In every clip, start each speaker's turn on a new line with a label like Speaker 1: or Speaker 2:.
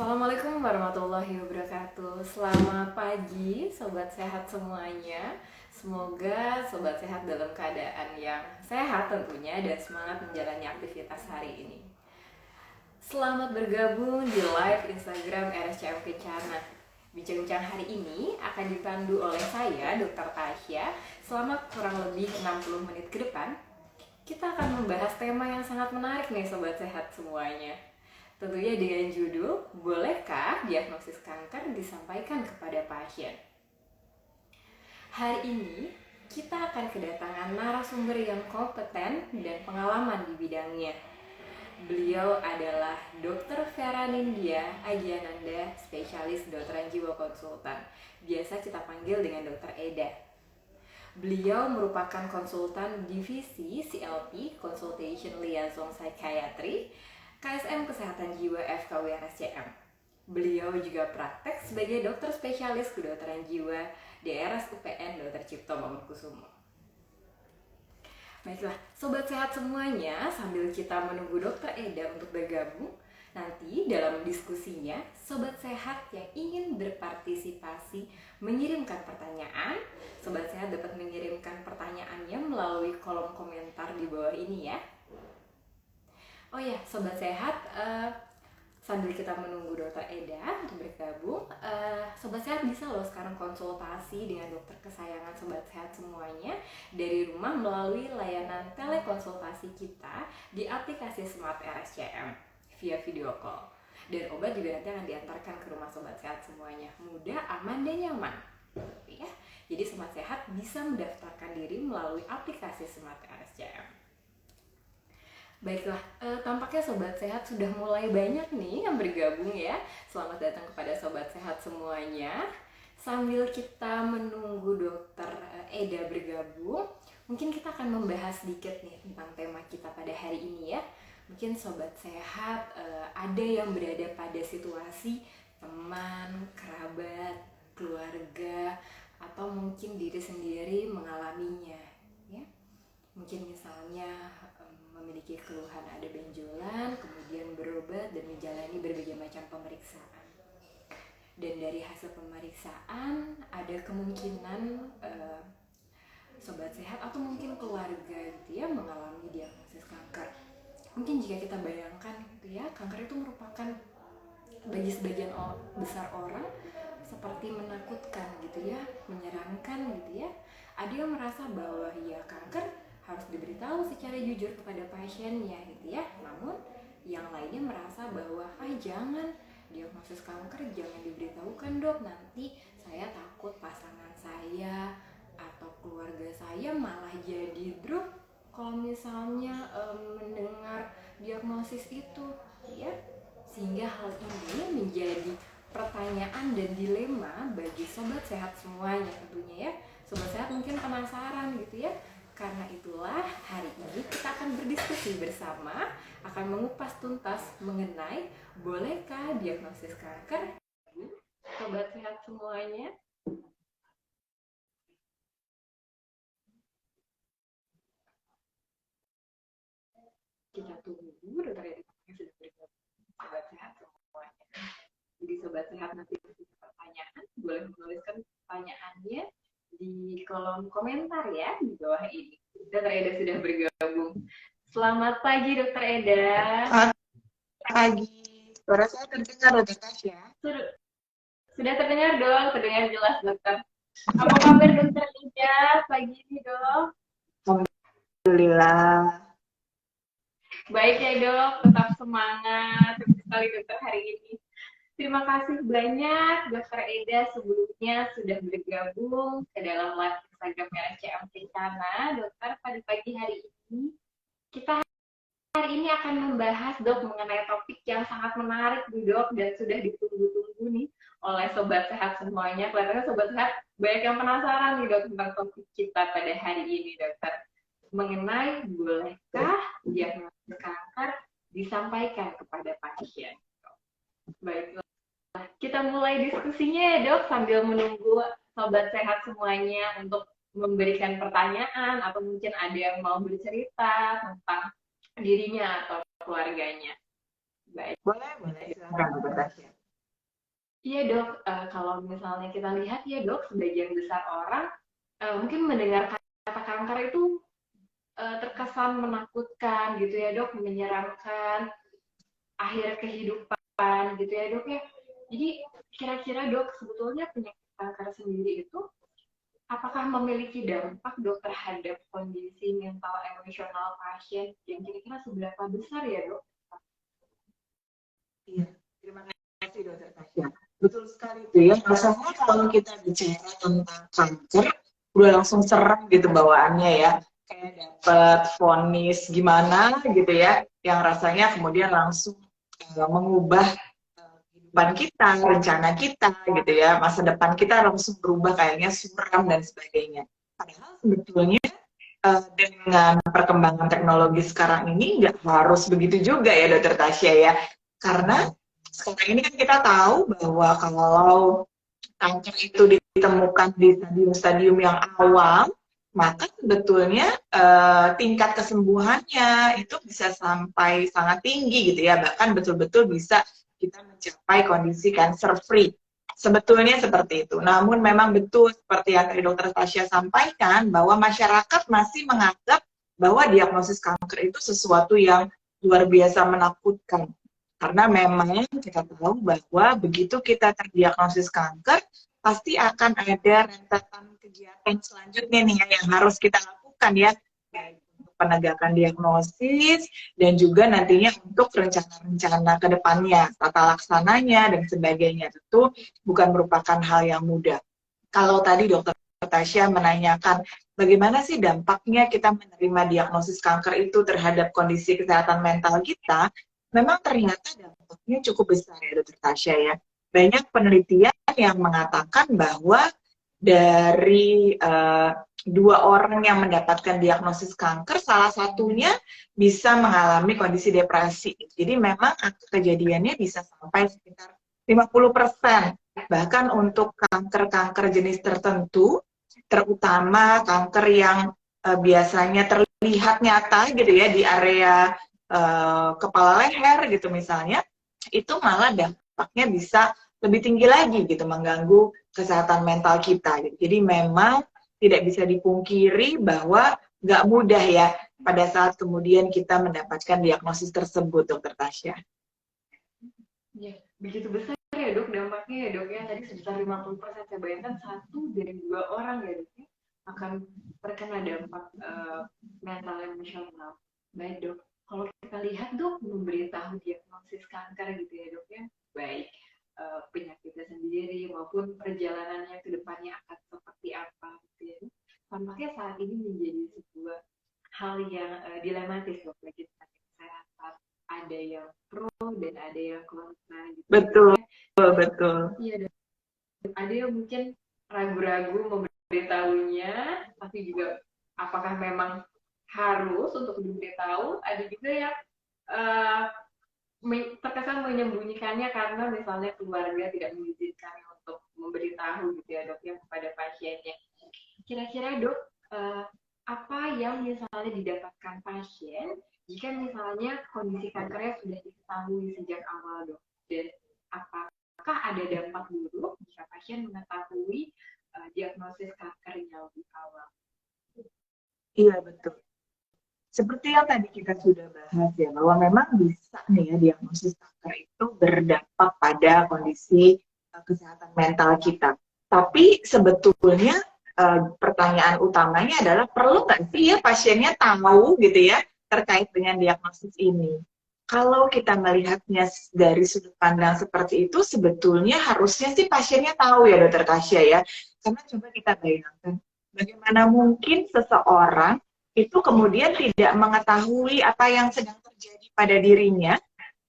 Speaker 1: Assalamualaikum warahmatullahi wabarakatuh. Selamat pagi sobat sehat semuanya. Semoga sobat sehat dalam keadaan yang sehat tentunya dan semangat menjalani aktivitas hari ini. Selamat bergabung di live Instagram RSCM Kencana. Bincang-bincang hari ini akan dipandu oleh saya, Dr. Tasya. Selama kurang lebih 60 menit ke depan, kita akan membahas tema yang sangat menarik nih sobat sehat semuanya. Tentunya dengan judul, bolehkah diagnosis kanker disampaikan kepada pasien? Hari ini, kita akan kedatangan narasumber yang kompeten dan pengalaman di bidangnya. Beliau adalah Dr. Vera Nindya Agiananda, spesialis kedokteran jiwa konsultan. Biasa kita panggil dengan Dr. Eda. Beliau merupakan konsultan divisi CLP, Consultation Liaison Psychiatry, KSM Kesehatan Jiwa FKW RSCM. Beliau juga praktek sebagai dokter spesialis kedokteran jiwa di RSUPN Dr. Cipto Mangunkusumo. Baiklah, sobat sehat semuanya, sambil kita menunggu Dr. Eda untuk bergabung, nanti dalam diskusinya, sobat sehat yang ingin berpartisipasi mengirimkan pertanyaan, sobat sehat dapat mengirimkan pertanyaannya melalui kolom komentar di bawah ini ya. Oh ya, sobat sehat, sambil kita menunggu Dr. Eda untuk bergabung, sobat sehat bisa loh sekarang konsultasi dengan dokter kesayangan sobat sehat semuanya dari rumah melalui layanan telekonsultasi kita di aplikasi Smart RSCM via video call. Dan obat juga nanti akan diantarkan ke rumah sobat sehat semuanya, mudah, aman, dan nyaman. Ya, jadi sobat sehat bisa mendaftarkan diri melalui aplikasi Smart RSCM. Baiklah, tampaknya sobat sehat sudah mulai banyak nih yang bergabung ya. Selamat datang kepada sobat sehat semuanya. Sambil kita menunggu Dokter Eda bergabung, mungkin kita akan membahas sedikit nih tentang tema kita pada hari ini ya. Mungkin sobat sehat ada yang berada pada situasi teman, kerabat, keluarga, atau mungkin diri sendiri mengalaminya ya. Mungkin misalnya memiliki keluhan ada benjolan, kemudian berobat dan menjalani berbagai macam pemeriksaan. Dan dari hasil pemeriksaan ada kemungkinan sobat sehat atau mungkin keluarga gitu ya mengalami diagnosis kanker. Mungkin jika kita bayangkan gitu ya, kanker itu merupakan bagi sebagian besar orang seperti menakutkan gitu ya, menyeramkan gitu ya. Ada yang merasa bahwa ya kanker harus diberitahu secara jujur kepada pasiennya gitu ya. Namun yang lainnya merasa bahwa jangan, diagnosis kanker jangan diberitahukan dok, nanti saya takut pasangan saya atau keluarga saya malah jadi drop kalau misalnya mendengar diagnosis itu ya. Sehingga hal ini menjadi pertanyaan dan dilema bagi sobat sehat semuanya tentunya ya. Sobat sehat mungkin penasaran gitu ya. Karena itulah hari ini kita akan berdiskusi bersama, akan mengupas tuntas mengenai bolehkah diagnosis kanker. Sobat sehat semuanya, kita tunggu dokter yang sudah bergabung. Sobat sehat semuanya. Jadi sobat sehat nanti punya pertanyaan, boleh menuliskan pertanyaannya di kolom komentar ya di bawah ini. Dokter Eda sudah bergabung. Selamat pagi Dokter Eda.
Speaker 2: Selamat pagi. Suara saya terdengar Dokter Tasya?
Speaker 1: Sudah terdengar dong, terdengar jelas dokter. Apa kabar Dokter Eda pagi ini dok?
Speaker 2: Alhamdulillah.
Speaker 1: Baik ya dok, tetap semangat. Terima sekali dokter hari ini. Terima kasih banyak Dokter Eda sebelumnya sudah bergabung ke dalam live Instagram RSCM Kencana. Dokter, pada pagi hari ini kita hari ini akan membahas dok mengenai topik yang sangat menarik nih dok dan sudah ditunggu-tunggu nih oleh sobat sehat semuanya. Kelihatannya sobat sehat banyak yang penasaran nih dok tentang topik kita pada hari ini dokter. Mengenai bolehkah diagnosis kanker disampaikan kepada pasien. Baiklah, kita mulai diskusinya ya dok sambil menunggu sobat sehat semuanya untuk memberikan pertanyaan atau mungkin ada yang mau bercerita tentang dirinya atau keluarganya. Baik.
Speaker 2: Boleh. Silakan Dokter Tasya.
Speaker 1: Iya dok, kalau misalnya kita lihat ya dok, sebagian besar orang mungkin mendengar kata kanker itu terkesan menakutkan gitu ya dok, menyeramkan, akhir kehidupan gitu ya dok ya. Jadi kira-kira dok, sebetulnya penyakit kanker sendiri itu apakah memiliki dampak dok terhadap kondisi mental emosional pasien yang kira-kira seberapa besar ya dok?
Speaker 2: Iya, terima kasih Dokter Tasya. Betul sekali tuh ya. Rasanya kalau kita bicara tentang kanker, udah langsung serem gitu bawaannya ya. Kayak dapat vonis gimana gitu ya, yang rasanya kemudian langsung mengubah kehidupan kita, rencana kita gitu ya, masa depan kita langsung berubah kayaknya suram dan sebagainya. Padahal sebetulnya dengan perkembangan teknologi sekarang ini nggak harus begitu juga ya Dokter Tasya ya. Karena sekarang ini kan kita tahu bahwa kalau kanker itu ditemukan di stadium-stadium yang awal, maka sebetulnya tingkat kesembuhannya itu bisa sampai sangat tinggi gitu ya, bahkan betul-betul bisa kita mencapai kondisi cancer free. Sebetulnya seperti itu. Namun memang betul seperti yang tadi Dokter Tasya sampaikan bahwa masyarakat masih menganggap bahwa diagnosis kanker itu sesuatu yang luar biasa menakutkan. Karena memang kita tahu bahwa begitu kita terdiagnosis kanker, pasti akan ada rentetan kegiatan selanjutnya nih yang harus kita lakukan ya, baik untuk penegakan diagnosis dan juga nantinya untuk rencana-rencana ke depannya, tata laksananya dan sebagainya. Tentu bukan merupakan hal yang mudah. Kalau tadi Dokter Tasya menanyakan bagaimana sih dampaknya kita menerima diagnosis kanker itu terhadap kondisi kesehatan mental kita, memang ternyata dampaknya cukup besar ya Dokter Tasya ya. Banyak penelitian yang mengatakan bahwa dari dua orang yang mendapatkan diagnosis kanker, salah satunya bisa mengalami kondisi depresi. Jadi memang kejadiannya bisa sampai sekitar 50%. Bahkan untuk kanker-kanker jenis tertentu, terutama kanker yang biasanya terlihat nyata gitu ya di area kepala leher gitu misalnya, itu malah dampaknya bisa lebih tinggi lagi gitu, mengganggu kesehatan mental kita. Jadi memang tidak bisa dipungkiri bahwa nggak mudah ya pada saat kemudian kita mendapatkan diagnosis tersebut, Dokter Tasya.
Speaker 1: Ya, begitu besar ya dok dampaknya ya dok ya. Tadi sekitar 50%, saya bayangkan satu dari dua orang ya dok ya akan terkena dampak mental emosional. Baik dok, kalau kita lihat dok memberitahu diagnosis kanker gitu ya dok ya, baik penyakitnya sendiri maupun perjalanannya ke depannya akan seperti apa gitu ya. Tampaknya saat ini menjadi sebuah hal yang dilematis dok bagi tenaga kesehatan. Ada yang pro dan ada yang kontra gitu ya dok
Speaker 2: Betul,
Speaker 1: ya.
Speaker 2: betul.
Speaker 1: Iya dok. Ada yang mungkin ragu-ragu memberitahunya, tapi juga apakah memang harus untuk diberitahu. Ada juga yang uh, terkesan menyembunyikannya karena misalnya keluarga tidak mengizinkan untuk memberitahu gitu ya dok ya kepada pasiennya. Kira-kira dok, uh, apa yang misalnya didapatkan pasien jika misalnya kondisi kankernya sudah diketahui sejak awal dok? Dan apakah ada dampak buruk jika pasien mengetahui diagnosis kankernya lebih awal?
Speaker 2: Iya, betul. Seperti yang tadi kita sudah bahas ya, bahwa memang bisa nih ya diagnosis kanker itu berdampak pada kondisi kesehatan mental kita. Tapi sebetulnya pertanyaan utamanya adalah perlu nggak sih ya pasiennya tahu gitu ya terkait dengan diagnosis ini? Kalau kita melihatnya dari sudut pandang seperti itu, sebetulnya harusnya sih pasiennya tahu ya Dokter Tasya ya. Karena coba kita bayangkan, bagaimana mungkin seseorang itu kemudian tidak mengetahui apa yang sedang terjadi pada dirinya,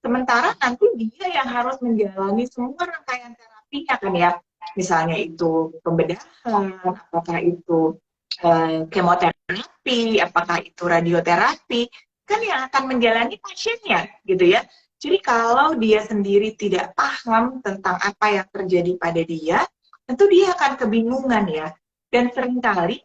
Speaker 2: sementara nanti dia yang harus menjalani semua rangkaian terapinya kan ya, misalnya itu pembedahan, apakah itu kemoterapi, apakah itu radioterapi, kan yang akan menjalani pasiennya gitu ya. Jadi kalau dia sendiri tidak paham tentang apa yang terjadi pada dia, tentu dia akan kebingungan ya. Dan seringkali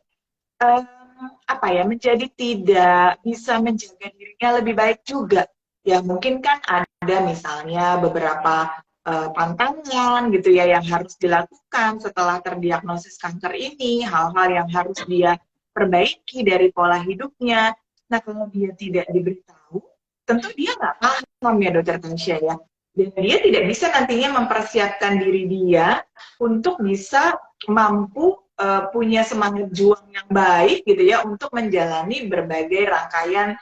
Speaker 2: apa ya, menjadi tidak bisa menjaga dirinya lebih baik juga. Ya mungkin kan ada misalnya beberapa pantangan gitu ya yang harus dilakukan setelah terdiagnosis kanker ini, hal-hal yang harus dia perbaiki dari pola hidupnya. Nah, kalau dia tidak diberitahu, tentu dia nggak paham ya Dokter Tasya ya. Dan dia tidak bisa nantinya mempersiapkan diri dia untuk bisa mampu punya semangat juang yang baik gitu ya untuk menjalani berbagai rangkaian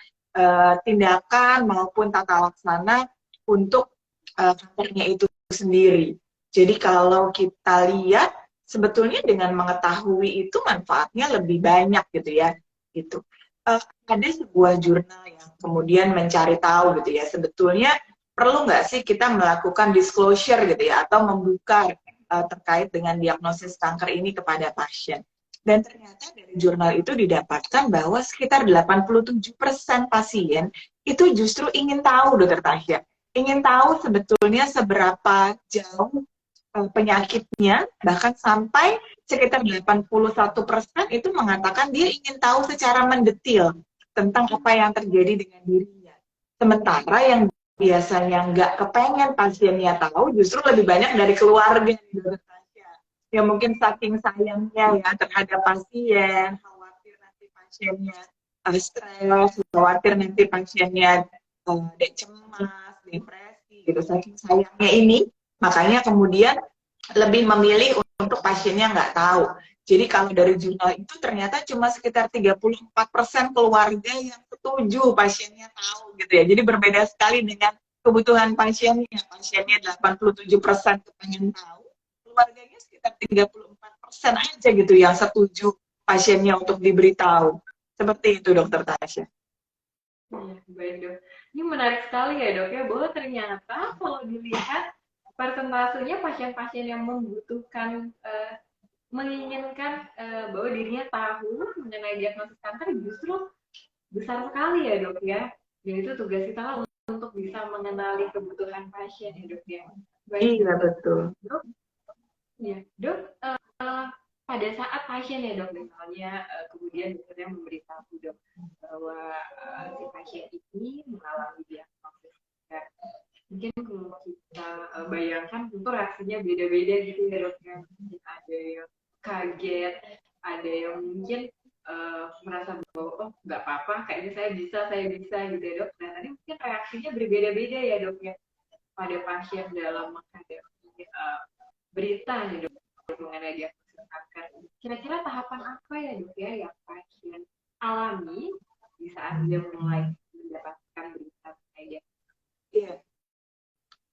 Speaker 2: tindakan maupun tata laksana untuk kankernya itu sendiri. Jadi kalau kita lihat sebetulnya dengan mengetahui itu manfaatnya lebih banyak gitu ya. Gitu. Ada sebuah jurnal yang kemudian mencari tahu gitu ya sebetulnya perlu nggak sih kita melakukan disclosure gitu ya atau membuka terkait dengan diagnosis kanker ini kepada pasien. Dan ternyata dari jurnal itu didapatkan bahwa sekitar 87% pasien itu justru ingin tahu Dokter Tasya, ingin tahu sebetulnya seberapa jauh penyakitnya, bahkan sampai sekitar 81% itu mengatakan dia ingin tahu secara mendetil tentang apa yang terjadi dengan dirinya. Sementara yang biasanya nggak kepengen pasiennya tahu justru lebih banyak dari keluarga ya mungkin saking sayangnya ya terhadap pasien, khawatir nanti pasiennya stres, khawatir nanti pasiennya cemas, depresi gitu, saking sayangnya ini makanya kemudian lebih memilih untuk pasiennya nggak tahu. Jadi kalau dari jurnal itu ternyata cuma sekitar 34% keluarga yang setuju pasiennya tahu gitu ya. Jadi berbeda sekali dengan kebutuhan pasiennya. Pasiennya 87% kepengen tahu, keluarganya sekitar 34% aja gitu yang setuju pasiennya untuk diberitahu. Seperti itu Dokter Tasya.
Speaker 1: Baik dok. Ini menarik sekali ya dok ya bahwa ternyata kalau dilihat persentasenya pasien-pasien yang membutuhkan menginginkan bahwa dirinya tahu mengenai diagnosis kanker justru besar sekali ya dok ya. Dan itu tugas kita lah untuk bisa mengenali kebutuhan pasien ya dok ya.
Speaker 2: Baik, iya betul.
Speaker 1: Dok, ya dok. Pada saat pasien ya dok misalnya kemudian dokternya memberitahu dok bahwa si pasien ini mengalami diagnosis kanker. Mungkin kalau kita bayangkan tentu reaksinya beda-beda gitu ya dok ya. Ada yang kaget, ada yang mungkin merasa bahwa oh nggak apa-apa, kayaknya saya bisa gitu ya dok. Nah tadi mungkin reaksinya berbeda-beda ya dok ya pada pasien dalam menghadapi berita nih dok mengenai diagnosis kanker. Kira-kira tahapan apa ya dok ya yang pasien alami di saat dia mulai mendapatkan berita mengenai diagnosis?
Speaker 2: Iya.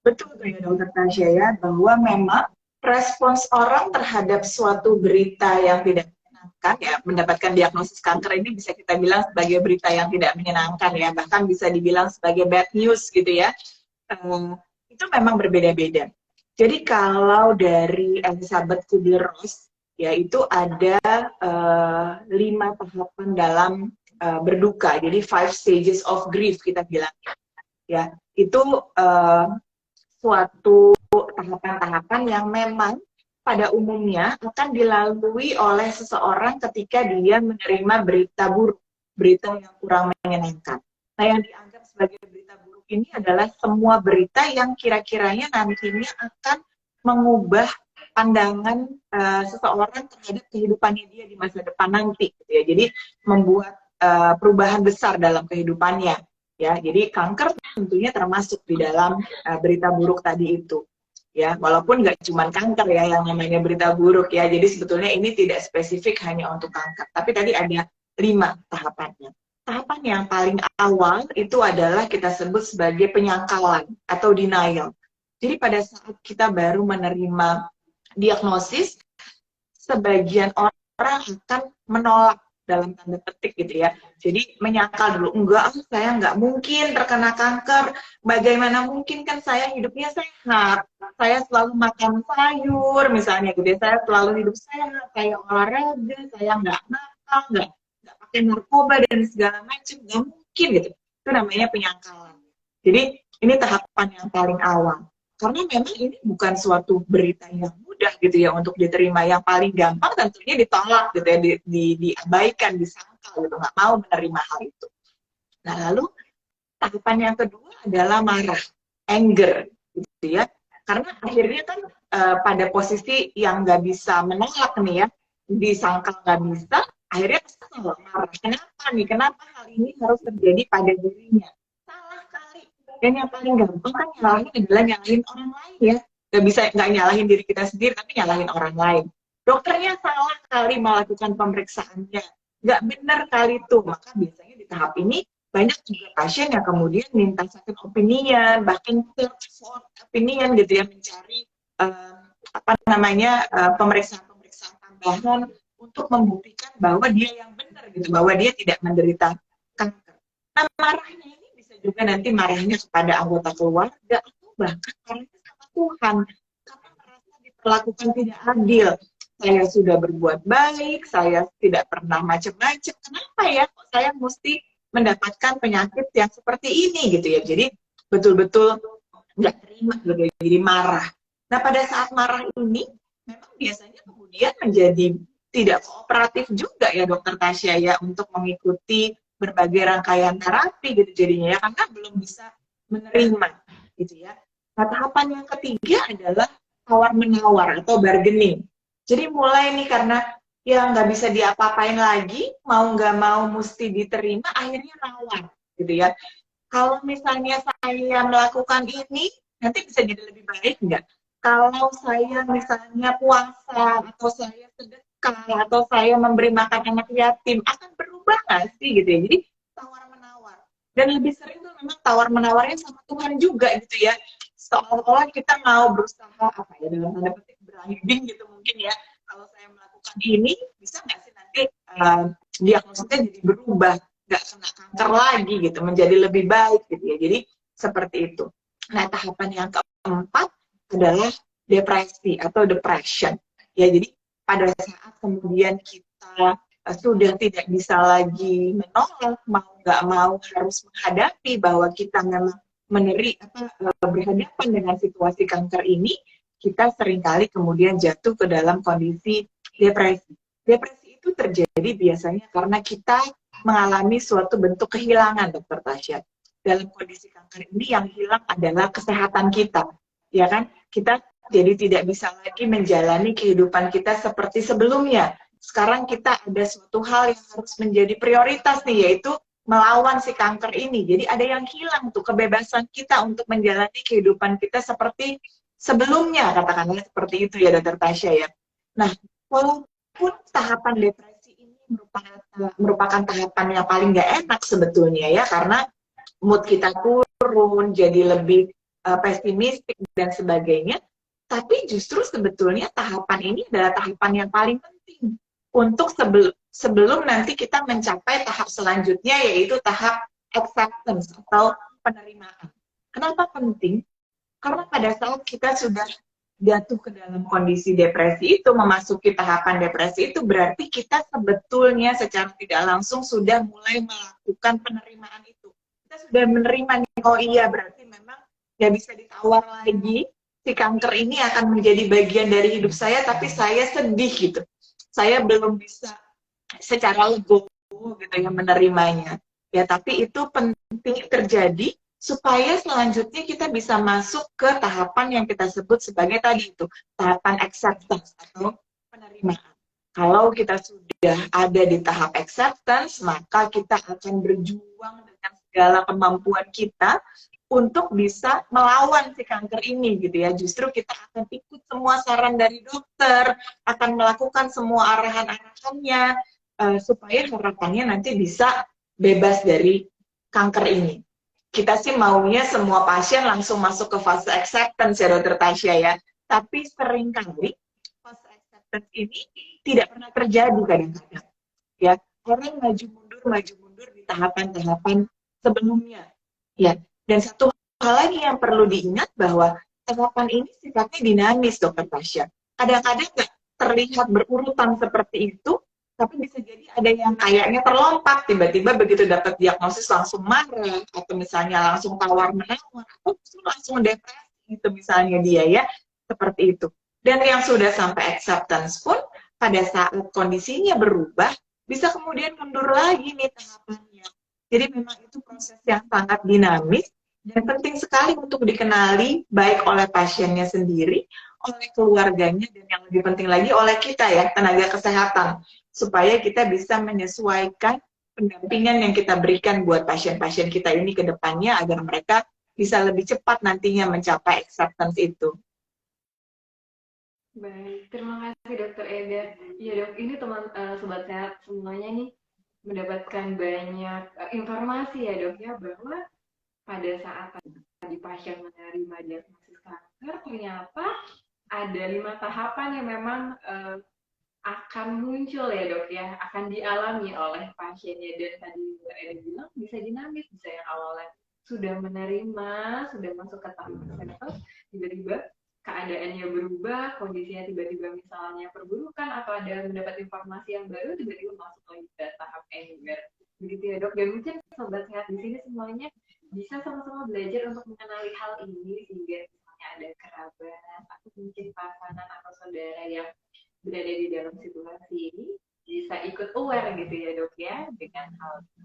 Speaker 2: Betul tuh ya Dokter Tasya ya, bahwa memang respons orang terhadap suatu berita yang tidak menyenangkan ya, mendapatkan diagnosis kanker ini bisa kita bilang sebagai berita yang tidak menyenangkan ya, bahkan bisa dibilang sebagai bad news gitu ya, itu memang berbeda-beda. Jadi kalau dari Elizabeth Kubler-Ross ya itu ada 5 tahapan dalam berduka, jadi 5 stages of grief kita bilang ya, itu suatu tahapan-tahapan yang memang pada umumnya akan dilalui oleh seseorang ketika dia menerima berita buruk, berita yang kurang menyenangkan. Nah, yang dianggap sebagai berita buruk ini adalah semua berita yang kira-kiranya nantinya akan mengubah pandangan seseorang terhadap kehidupannya dia di masa depan nanti. Gitu ya. Jadi membuat perubahan besar dalam kehidupannya. Ya, jadi kanker tentunya termasuk di dalam berita buruk tadi itu. Ya, walaupun nggak cuma kanker ya yang namanya berita buruk ya. Jadi sebetulnya ini tidak spesifik hanya untuk kanker. Tapi tadi ada 5 tahapannya. Tahapan yang paling awal itu adalah kita sebut sebagai penyangkalan atau denial. Jadi pada saat kita baru menerima diagnosis, sebagian orang akan menolak dalam tanda petik gitu ya. Jadi menyangkal dulu, enggak, saya nggak mungkin terkena kanker. Bagaimana mungkin, kan saya hidupnya sehat. Saya selalu makan sayur misalnya gitu ya. Saya selalu hidup sehat, saya olahraga, saya nggak nakal, nggak pakai narkoba dan segala macam. Nggak mungkin gitu. Itu namanya penyangkalan. Jadi ini tahapan yang paling awal. Karena memang ini bukan suatu berita yang mudah gitu ya untuk diterima. Yang paling gampang tentunya ditolak gitu ya, diabaikan, disangkal gitu, nggak mau menerima hal itu. Nah lalu tahapan yang kedua adalah marah, anger gitu ya. Karena akhirnya kan pada posisi yang nggak bisa menolak nih ya, disangkal nggak bisa, akhirnya kesel, marah. Kenapa nih? Kenapa hal ini harus terjadi pada dirinya? Salah kali. Dan yang paling gampang kan nyalahin adalah nyalahin orang lain ya. Nggak bisa, nggak nyalahin diri kita sendiri, tapi nyalahin orang lain. Dokternya salah kali melakukan pemeriksaannya. Nggak benar kali tuh. Maka biasanya di tahap ini banyak juga pasien yang kemudian minta second opinion, bahkan third opinion gitu ya, mencari pemeriksaan-pemeriksaan tambahan untuk membuktikan bahwa dia yang benar gitu, bahwa dia tidak menderita kanker. Nah, marahnya ini bisa juga nanti marahnya kepada anggota keluarga atau bahkan marahnya sama Tuhan karena merasa diperlakukan tidak adil. Saya sudah berbuat baik, saya tidak pernah macam-macam. Kenapa ya kok saya mesti mendapatkan penyakit yang seperti ini gitu ya. Jadi betul-betul nggak terima gitu, jadi marah. Nah, pada saat marah ini memang biasanya kemudian menjadi tidak kooperatif juga ya Dokter Tasya ya untuk mengikuti berbagai rangkaian terapi gitu jadinya ya, karena belum bisa menerima gitu ya. Nah, tahapan yang ketiga adalah tawar-menawar atau bargaining. Jadi mulai nih karena ya nggak bisa diapa-apain lagi, mau nggak mau mesti diterima, akhirnya nawar gitu ya. Kalau misalnya saya melakukan ini, nanti bisa jadi lebih baik nggak? Kalau saya misalnya puasa, atau saya sedekah, atau saya memberi makan anak yatim, akan berubah nggak sih gitu ya? Jadi tawar-menawar. Dan lebih sering tuh memang tawar-menawarnya sama Tuhan juga gitu ya. Seolah-olah kita mau berusaha, apa ya, dalam tanda petik beranding gitu mungkin ya. Kalau saya melakukan ini, bisa nggak sih nanti diagnosisnya jadi berubah? Nggak kena kanker lagi gitu, menjadi lebih baik gitu ya. Jadi seperti itu. Nah, tahapan yang keempat adalah depresi atau depression. Ya, jadi pada saat kemudian kita sudah tidak bisa lagi menolak, mau nggak mau harus menghadapi bahwa kita memang berhadapan dengan situasi kanker ini, kita seringkali kemudian jatuh ke dalam kondisi depresi. Depresi itu terjadi biasanya karena kita mengalami suatu bentuk kehilangan, Dokter Tasya. Dalam kondisi kanker ini yang hilang adalah kesehatan kita, ya kan? Kita jadi tidak bisa lagi menjalani kehidupan kita seperti sebelumnya. Sekarang kita ada suatu hal yang harus menjadi prioritas nih, yaitu melawan si kanker ini. Jadi ada yang hilang tuh, kebebasan kita untuk menjalani kehidupan kita seperti sebelumnya, katakanlah seperti itu ya Dokter Tasya ya. Nah, walaupun tahapan depresi ini merupakan tahapan yang paling nggak enak sebetulnya ya, karena mood kita turun, jadi lebih pesimistik dan sebagainya. Tapi justru sebetulnya tahapan ini adalah tahapan yang paling penting untuk sebelum nanti kita mencapai tahap selanjutnya, yaitu tahap acceptance atau penerimaan. Kenapa penting? Karena pada saat kita sudah jatuh ke dalam kondisi depresi itu, memasuki tahapan depresi itu, berarti kita sebetulnya secara tidak langsung sudah mulai melakukan penerimaan itu. Kita sudah menerima nih, oh iya berarti memang gak bisa ditawar lagi, si kanker ini akan menjadi bagian dari hidup saya, tapi saya sedih gitu. Saya belum bisa secara legowo gitu ya menerimanya. Ya, tapi itu penting terjadi supaya selanjutnya kita bisa masuk ke tahapan yang kita sebut sebagai tadi itu, tahapan acceptance atau penerimaan. Kalau kita sudah ada di tahap acceptance, maka kita akan berjuang dengan segala kemampuan kita untuk bisa melawan si kanker ini gitu ya. Justru kita akan ikut semua saran dari dokter, akan melakukan semua arahan-arahannya, supaya harapannya nanti bisa bebas dari kanker ini. Kita sih maunya semua pasien langsung masuk ke fase acceptance ya Dokter Tasya ya. Tapi seringkali fase acceptance ini tidak pernah terjadi kadang-kadang. Ya, orang maju mundur di tahapan-tahapan sebelumnya. Ya, dan satu hal lagi yang perlu diingat bahwa tahapan ini sifatnya dinamis, Dokter Tasya. Kadang-kadang nggak terlihat berurutan seperti itu, tapi bisa jadi ada yang kayaknya terlompat, tiba-tiba begitu dapat diagnosis langsung marah, atau misalnya langsung tawar-menawar, atau langsung depresi gitu misalnya dia ya, seperti itu. Dan yang sudah sampai acceptance pun, pada saat kondisinya berubah, bisa kemudian mundur lagi nih tahapannya. Jadi memang itu proses yang sangat dinamis, Dan penting sekali untuk dikenali baik oleh pasiennya sendiri, oleh keluarganya, dan yang lebih penting lagi oleh kita ya, tenaga kesehatan. Supaya kita bisa menyesuaikan pendampingan yang kita berikan buat pasien-pasien kita ini ke depannya agar mereka bisa lebih cepat nantinya mencapai acceptance itu.
Speaker 1: Baik, terima kasih Dokter Eda. Iya dok, ini sobat sehat semuanya nih mendapatkan banyak informasi ya dok ya, bahwa pada saat tadi pasien menerima diagnosis kanker, ternyata ada 5 tahapan yang memang akan muncul ya dok ya, akan dialami oleh pasiennya. Dan tadi Dokter Eda bilang bisa dinamis, bisa yang awalnya sudah menerima, sudah masuk ke tahap acceptance, tiba-tiba keadaannya berubah, kondisinya tiba-tiba misalnya perburukan atau ada mendapat informasi yang baru, tiba-tiba masuk lagi ke tahap anger. Begitu ya dok. Dan mungkin sobat sehat di sini semuanya bisa sama-sama belajar untuk mengenali hal ini, sehingga misalnya ada kerabat atau mungkin pasangan atau saudara yang berada di dalam situasi ini bisa ikut aware gitu ya dok ya dengan hal itu.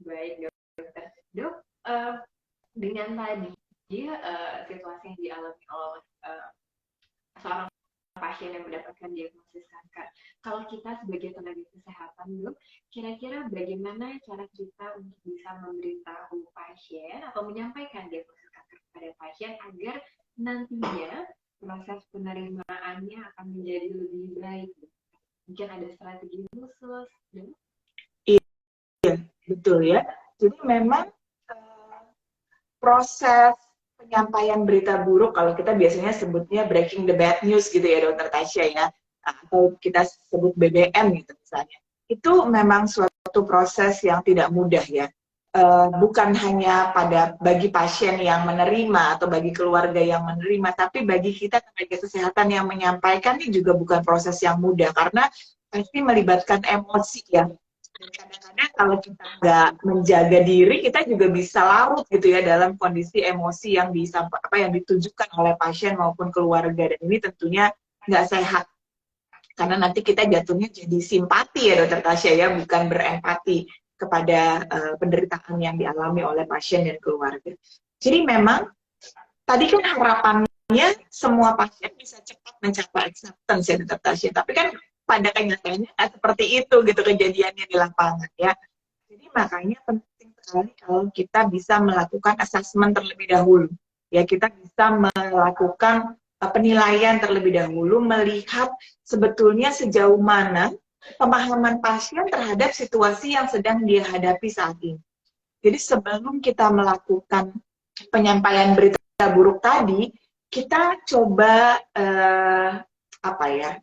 Speaker 1: Baik dokter. Dok, dengan tadi situasi yang dialami oleh seorang pasien yang mendapatkan diagnosis kanker. Kalau kita sebagai tenaga kesehatan, dok, kira-kira bagaimana cara kita untuk bisa memberitahu pasien atau menyampaikan diagnosis kanker kepada pasien agar nantinya proses penerimaannya akan menjadi lebih baik? Mungkin ada strategi khusus, dok?
Speaker 2: Iya, betul ya. Jadi memang proses penyampaian berita buruk, kalau kita biasanya sebutnya breaking the bad news gitu ya dokter Tasya ya, atau kita sebut BBM gitu misalnya, itu memang suatu proses yang tidak mudah ya. Bukan hanya bagi pasien yang menerima atau bagi keluarga yang menerima, tapi bagi kita tenaga kesehatan yang menyampaikan ini juga bukan proses yang mudah, karena pasti melibatkan emosi ya. Dan kadang-kadang kalau kita nggak menjaga diri, kita juga bisa larut gitu ya dalam kondisi emosi yang yang ditujukan oleh pasien maupun keluarga, dan ini tentunya nggak sehat. Karena nanti kita jatuhnya jadi simpati ya dokter Tasya ya, bukan berempati kepada penderitaan yang dialami oleh pasien dan keluarga. Jadi memang tadi kan harapannya semua pasien bisa cepat mencapai acceptance ya dokter Tasya, tapi kan pada kenyataannya seperti itu gitu kejadiannya di lapangan ya. Jadi makanya penting sekali kalau kita bisa melakukan assessment terlebih dahulu. Ya, kita bisa melakukan penilaian terlebih dahulu, melihat sebetulnya sejauh mana pemahaman pasien terhadap situasi yang sedang dia hadapi saat ini. Jadi sebelum kita melakukan penyampaian berita buruk tadi, kita coba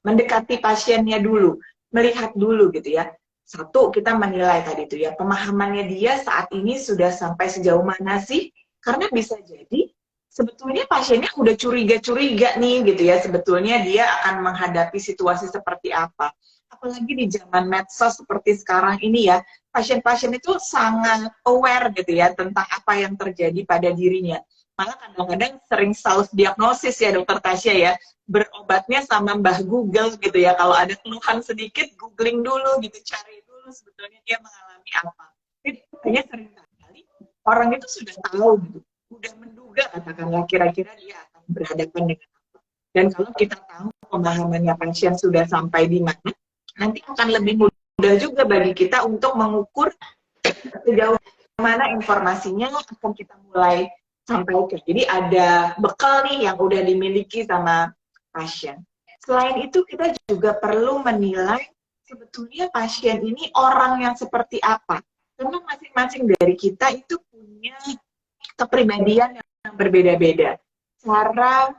Speaker 2: mendekati pasiennya dulu, melihat dulu gitu ya. Satu, kita menilai tadi itu ya, pemahamannya dia saat ini sudah sampai sejauh mana sih? Karena bisa jadi sebetulnya pasiennya udah curiga-curiga nih gitu ya, sebetulnya dia akan menghadapi situasi seperti apa. Apalagi di zaman medsos seperti sekarang ini ya, pasien-pasien itu sangat aware gitu ya tentang apa yang terjadi pada dirinya. Malah kadang-kadang sering self diagnosis ya dokter Tasya ya, berobatnya sama Mbah Google gitu ya. Kalau ada keluhan sedikit, googling dulu gitu, cari dulu sebetulnya dia mengalami apa. Jadi kayaknya sering kali orang itu sudah tahu gitu, udah menduga katakanlah kira-kira dia akan berhadapan dengan apa. Dan kalau kita tahu pemahamannya pasien sudah sampai di mana, nanti akan lebih mudah juga bagi kita untuk mengukur sejauh mana informasinya akan kita mulai sampaikan. Jadi ada bekal nih yang udah dimiliki sama pasien. Selain itu kita juga perlu menilai sebetulnya pasien ini orang yang seperti apa. Karena masing-masing dari kita itu punya kepribadian yang berbeda-beda. Cara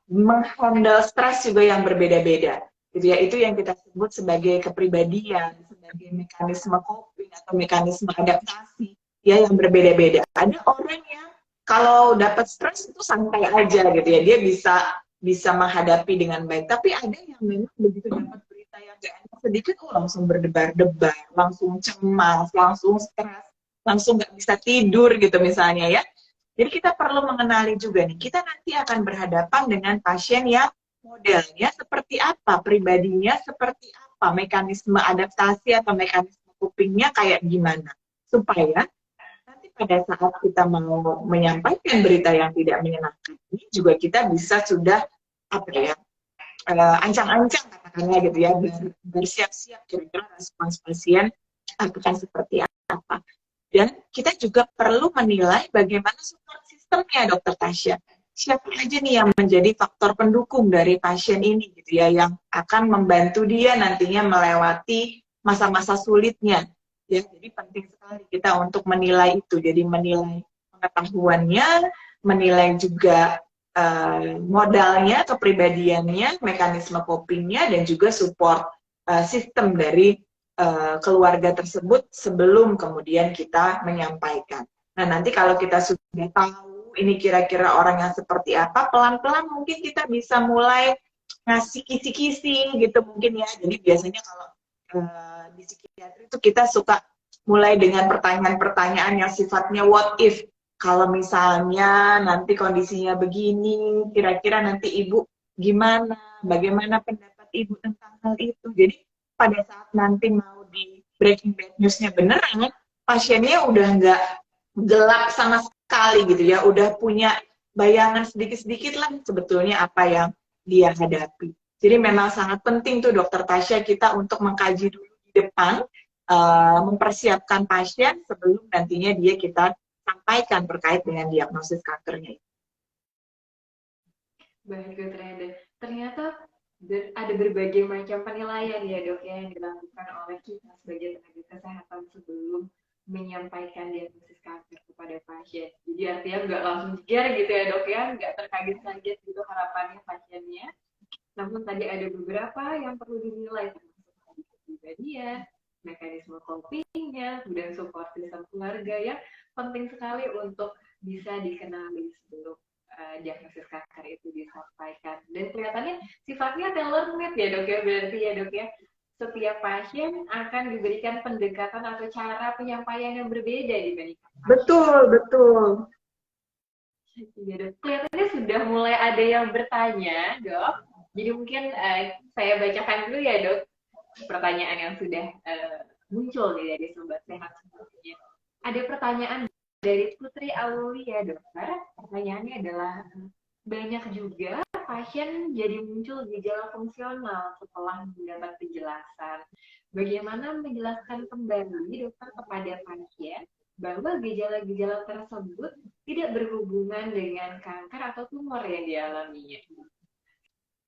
Speaker 2: menghandle stres juga yang berbeda-beda. Gitu ya, itu yang kita sebut sebagai kepribadian, sebagai mekanisme coping atau mekanisme adaptasi ya yang berbeda-beda. Ada orang yang kalau dapat stres itu santai aja gitu ya, dia bisa menghadapi dengan baik. Tapi ada yang memang begitu dapat berita yang gak enak sedikit, langsung berdebar-debar, langsung cemas, langsung stres, langsung nggak bisa tidur gitu misalnya ya. Jadi kita perlu mengenali juga nih, kita nanti akan berhadapan dengan pasien yang modelnya seperti apa, pribadinya seperti apa, mekanisme adaptasi atau mekanisme copingnya kayak gimana. Supaya nanti pada saat kita mau menyampaikan berita yang tidak menyenangkan ini juga kita bisa sudah apa ya ancang-ancang katakanlah gitu ya, bersiap-siap kira-kira respons pasien akan seperti apa. Dan kita juga perlu menilai bagaimana support sistemnya, Dokter Tasya. Siapa aja nih yang menjadi faktor pendukung dari pasien ini gitu ya, yang akan membantu dia nantinya melewati masa-masa sulitnya. Ya, jadi penting sekali kita untuk menilai itu. Jadi menilai pengetahuannya, menilai juga modalnya, kepribadiannya, mekanisme copingnya, dan juga support sistem dari keluarga tersebut sebelum kemudian kita menyampaikan. Nah, nanti kalau kita sudah tahu ini kira-kira orang yang seperti apa, pelan-pelan mungkin kita bisa mulai ngasih kisi-kisi gitu mungkin ya. Jadi biasanya kalau di psikiatri itu kita suka mulai dengan pertanyaan-pertanyaan yang sifatnya what if. Kalau misalnya nanti kondisinya begini, kira-kira nanti ibu gimana? Bagaimana pendapat ibu tentang hal itu? Jadi pada saat nanti mau di breaking bad news-nya beneran, pasiennya udah nggak gelap sama sekali gitu ya, udah punya bayangan sedikit-sedikit lah sebetulnya apa yang dia hadapi. Jadi memang sangat penting tuh Dokter Tasya kita untuk mengkaji dulu di depan, mempersiapkan pasien sebelum nantinya dia kita sampaikan terkait dengan diagnosis kankernya.
Speaker 1: Baik, Dokter Enda. Ternyata ada berbagai macam penilaian ya dok ya yang dilakukan oleh kita sebagai tenaga kesehatan sebelum menyampaikan diagnosis kanker kepada pasien. Jadi artinya nggak langsung jeger gitu ya dok ya, nggak terkaget-kaget gitu harapannya pasiennya. Namun tadi ada beberapa yang perlu dinilai termasuk kepribadian, mekanisme copingnya, dan support sistem keluarga yang penting sekali untuk bisa dikenali sebelum diagnosis kanker itu disampaikan. Dan kelihatannya sifatnya tailor made ya dok ya, berarti ya dok ya. Setiap pasien akan diberikan pendekatan atau cara penyampaian yang berbeda dibandingkan pasien.
Speaker 2: Betul.
Speaker 1: Ya, dok. Kelihatannya sudah mulai ada yang bertanya, dok. Jadi mungkin saya bacakan dulu ya dok pertanyaan yang sudah muncul dari Sobat Sehat sebelumnya. Ada pertanyaan dari Putri Aulia dokter. Pertanyaannya adalah banyak juga pasien jadi muncul gejala fungsional setelah mendapat penjelasan. Bagaimana menjelaskan kembali dokter kepada pasien bahwa gejala-gejala tersebut tidak berhubungan dengan kanker atau tumor yang dialaminya?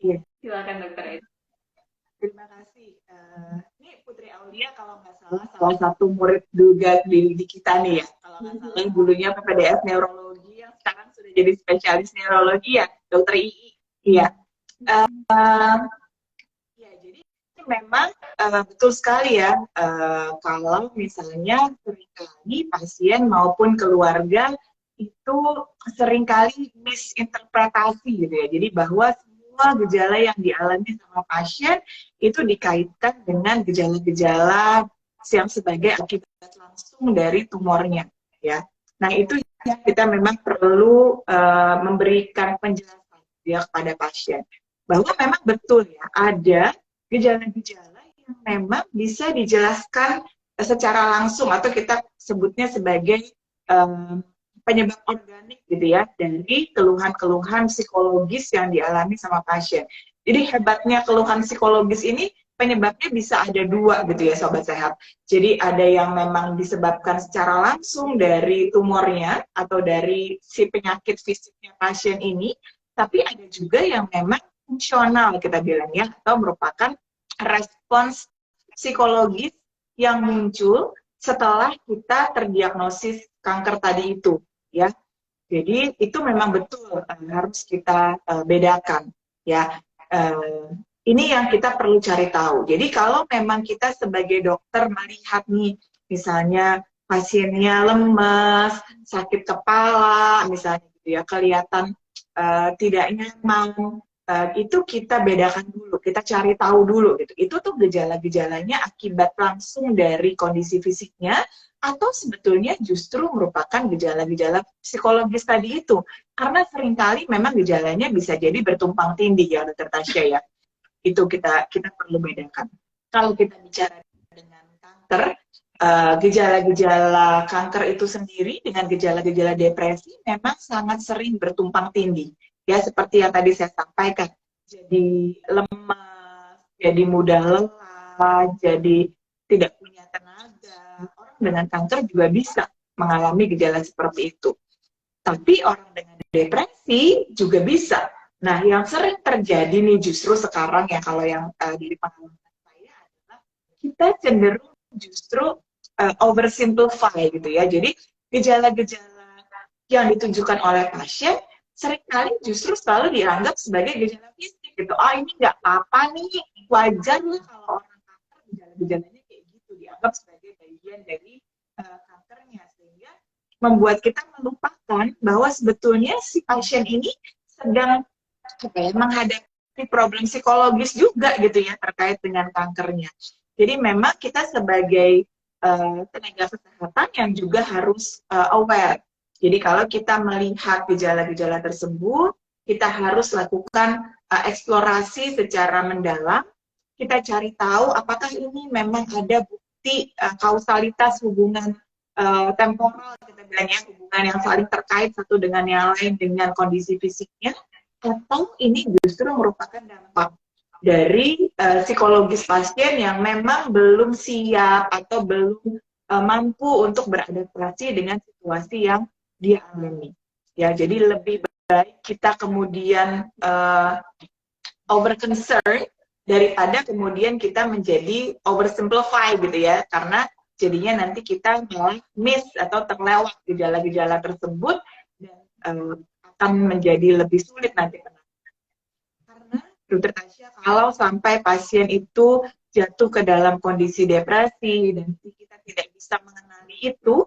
Speaker 2: Iya.
Speaker 1: Silakan dokter Ed.
Speaker 2: Terima kasih. Ini Putri Aulia kalau nggak salah satu murid juga di kita nih ya. Kalau nggak salah dulunya PPDS neurologi yang sekarang sudah jadi spesialis neurologi ya, Dokter II. Iya. Ya jadi memang betul sekali ya. Kalau misalnya seringkali pasien maupun keluarga itu seringkali misinterpretasi gitu ya. Jadi bahwa gejala yang dialami sama pasien itu dikaitkan dengan gejala-gejala yang sebagai akibat langsung dari tumornya ya. Nah itu yang kita memang perlu memberikan penjelasan ya kepada pasien bahwa memang betul ya ada gejala-gejala yang memang bisa dijelaskan secara langsung atau kita sebutnya sebagai penyebab organik gitu ya dari keluhan-keluhan psikologis yang dialami sama pasien. Jadi hebatnya keluhan psikologis ini penyebabnya bisa ada dua gitu ya Sobat Sehat. Jadi ada yang memang disebabkan secara langsung dari tumornya atau dari si penyakit fisiknya pasien ini, tapi ada juga yang memang fungsional kita bilang ya atau merupakan respons psikologis yang muncul setelah kita terdiagnosis kanker tadi itu. Ya, jadi itu memang betul harus kita bedakan ya. Ini yang kita perlu cari tahu. Jadi kalau memang kita sebagai dokter melihat nih, misalnya pasiennya lemas, sakit kepala, misalnya gitu ya, kelihatan tidak nyaman, itu kita bedakan dulu, kita cari tahu dulu gitu. Itu tuh gejala-gejalanya akibat langsung dari kondisi fisiknya atau sebetulnya justru merupakan gejala-gejala psikologis tadi itu. Karena seringkali memang gejalanya bisa jadi bertumpang tindih ya Dokter Tasya ya. Itu kita perlu bedakan. Kalau kita bicara dengan kanker, gejala-gejala kanker itu sendiri dengan gejala-gejala depresi memang sangat sering bertumpang tindih. Ya, seperti yang tadi saya sampaikan. Jadi lemas, jadi mudah lelah, jadi tidak punya tenaga. Orang dengan kanker juga bisa mengalami gejala seperti itu. Tapi orang dengan depresi juga bisa. Nah, yang sering terjadi nih justru sekarang ya, kalau yang dari pengalaman saya adalah kita cenderung justru oversimplify gitu ya. Jadi gejala-gejala yang ditunjukkan oleh pasien seringkali justru selalu dianggap sebagai gejala fisik gitu. Oh, ini nggak apa-apa nih, wajar lah kalau orang kanker gejala-gejalanya kayak gitu, dianggap sebagai bagian dari kankernya, sehingga membuat kita melupakan bahwa sebetulnya si pasien ini sedang menghadapi problem psikologis juga gitu ya terkait dengan kankernya. Jadi memang kita sebagai tenaga kesehatan yang juga harus aware. Jadi kalau kita melihat gejala-gejala tersebut, kita harus lakukan eksplorasi secara mendalam. Kita cari tahu apakah ini memang ada bukti kausalitas hubungan temporal, kita bilangnya hubungan yang saling terkait satu dengan yang lain dengan kondisi fisiknya, atau ini justru merupakan dampak dari psikologis pasien yang memang belum siap atau belum mampu untuk beradaptasi dengan situasi yang dia alami. Ya, jadi lebih baik kita kemudian over concern daripada kemudian kita menjadi oversimplify gitu ya, karena jadinya nanti kita malah miss atau terlewat gejala-gejala tersebut dan akan menjadi lebih sulit nanti. Karena Dokter Tasya, kalau sampai pasien itu jatuh ke dalam kondisi depresi dan kita tidak bisa mengenali itu,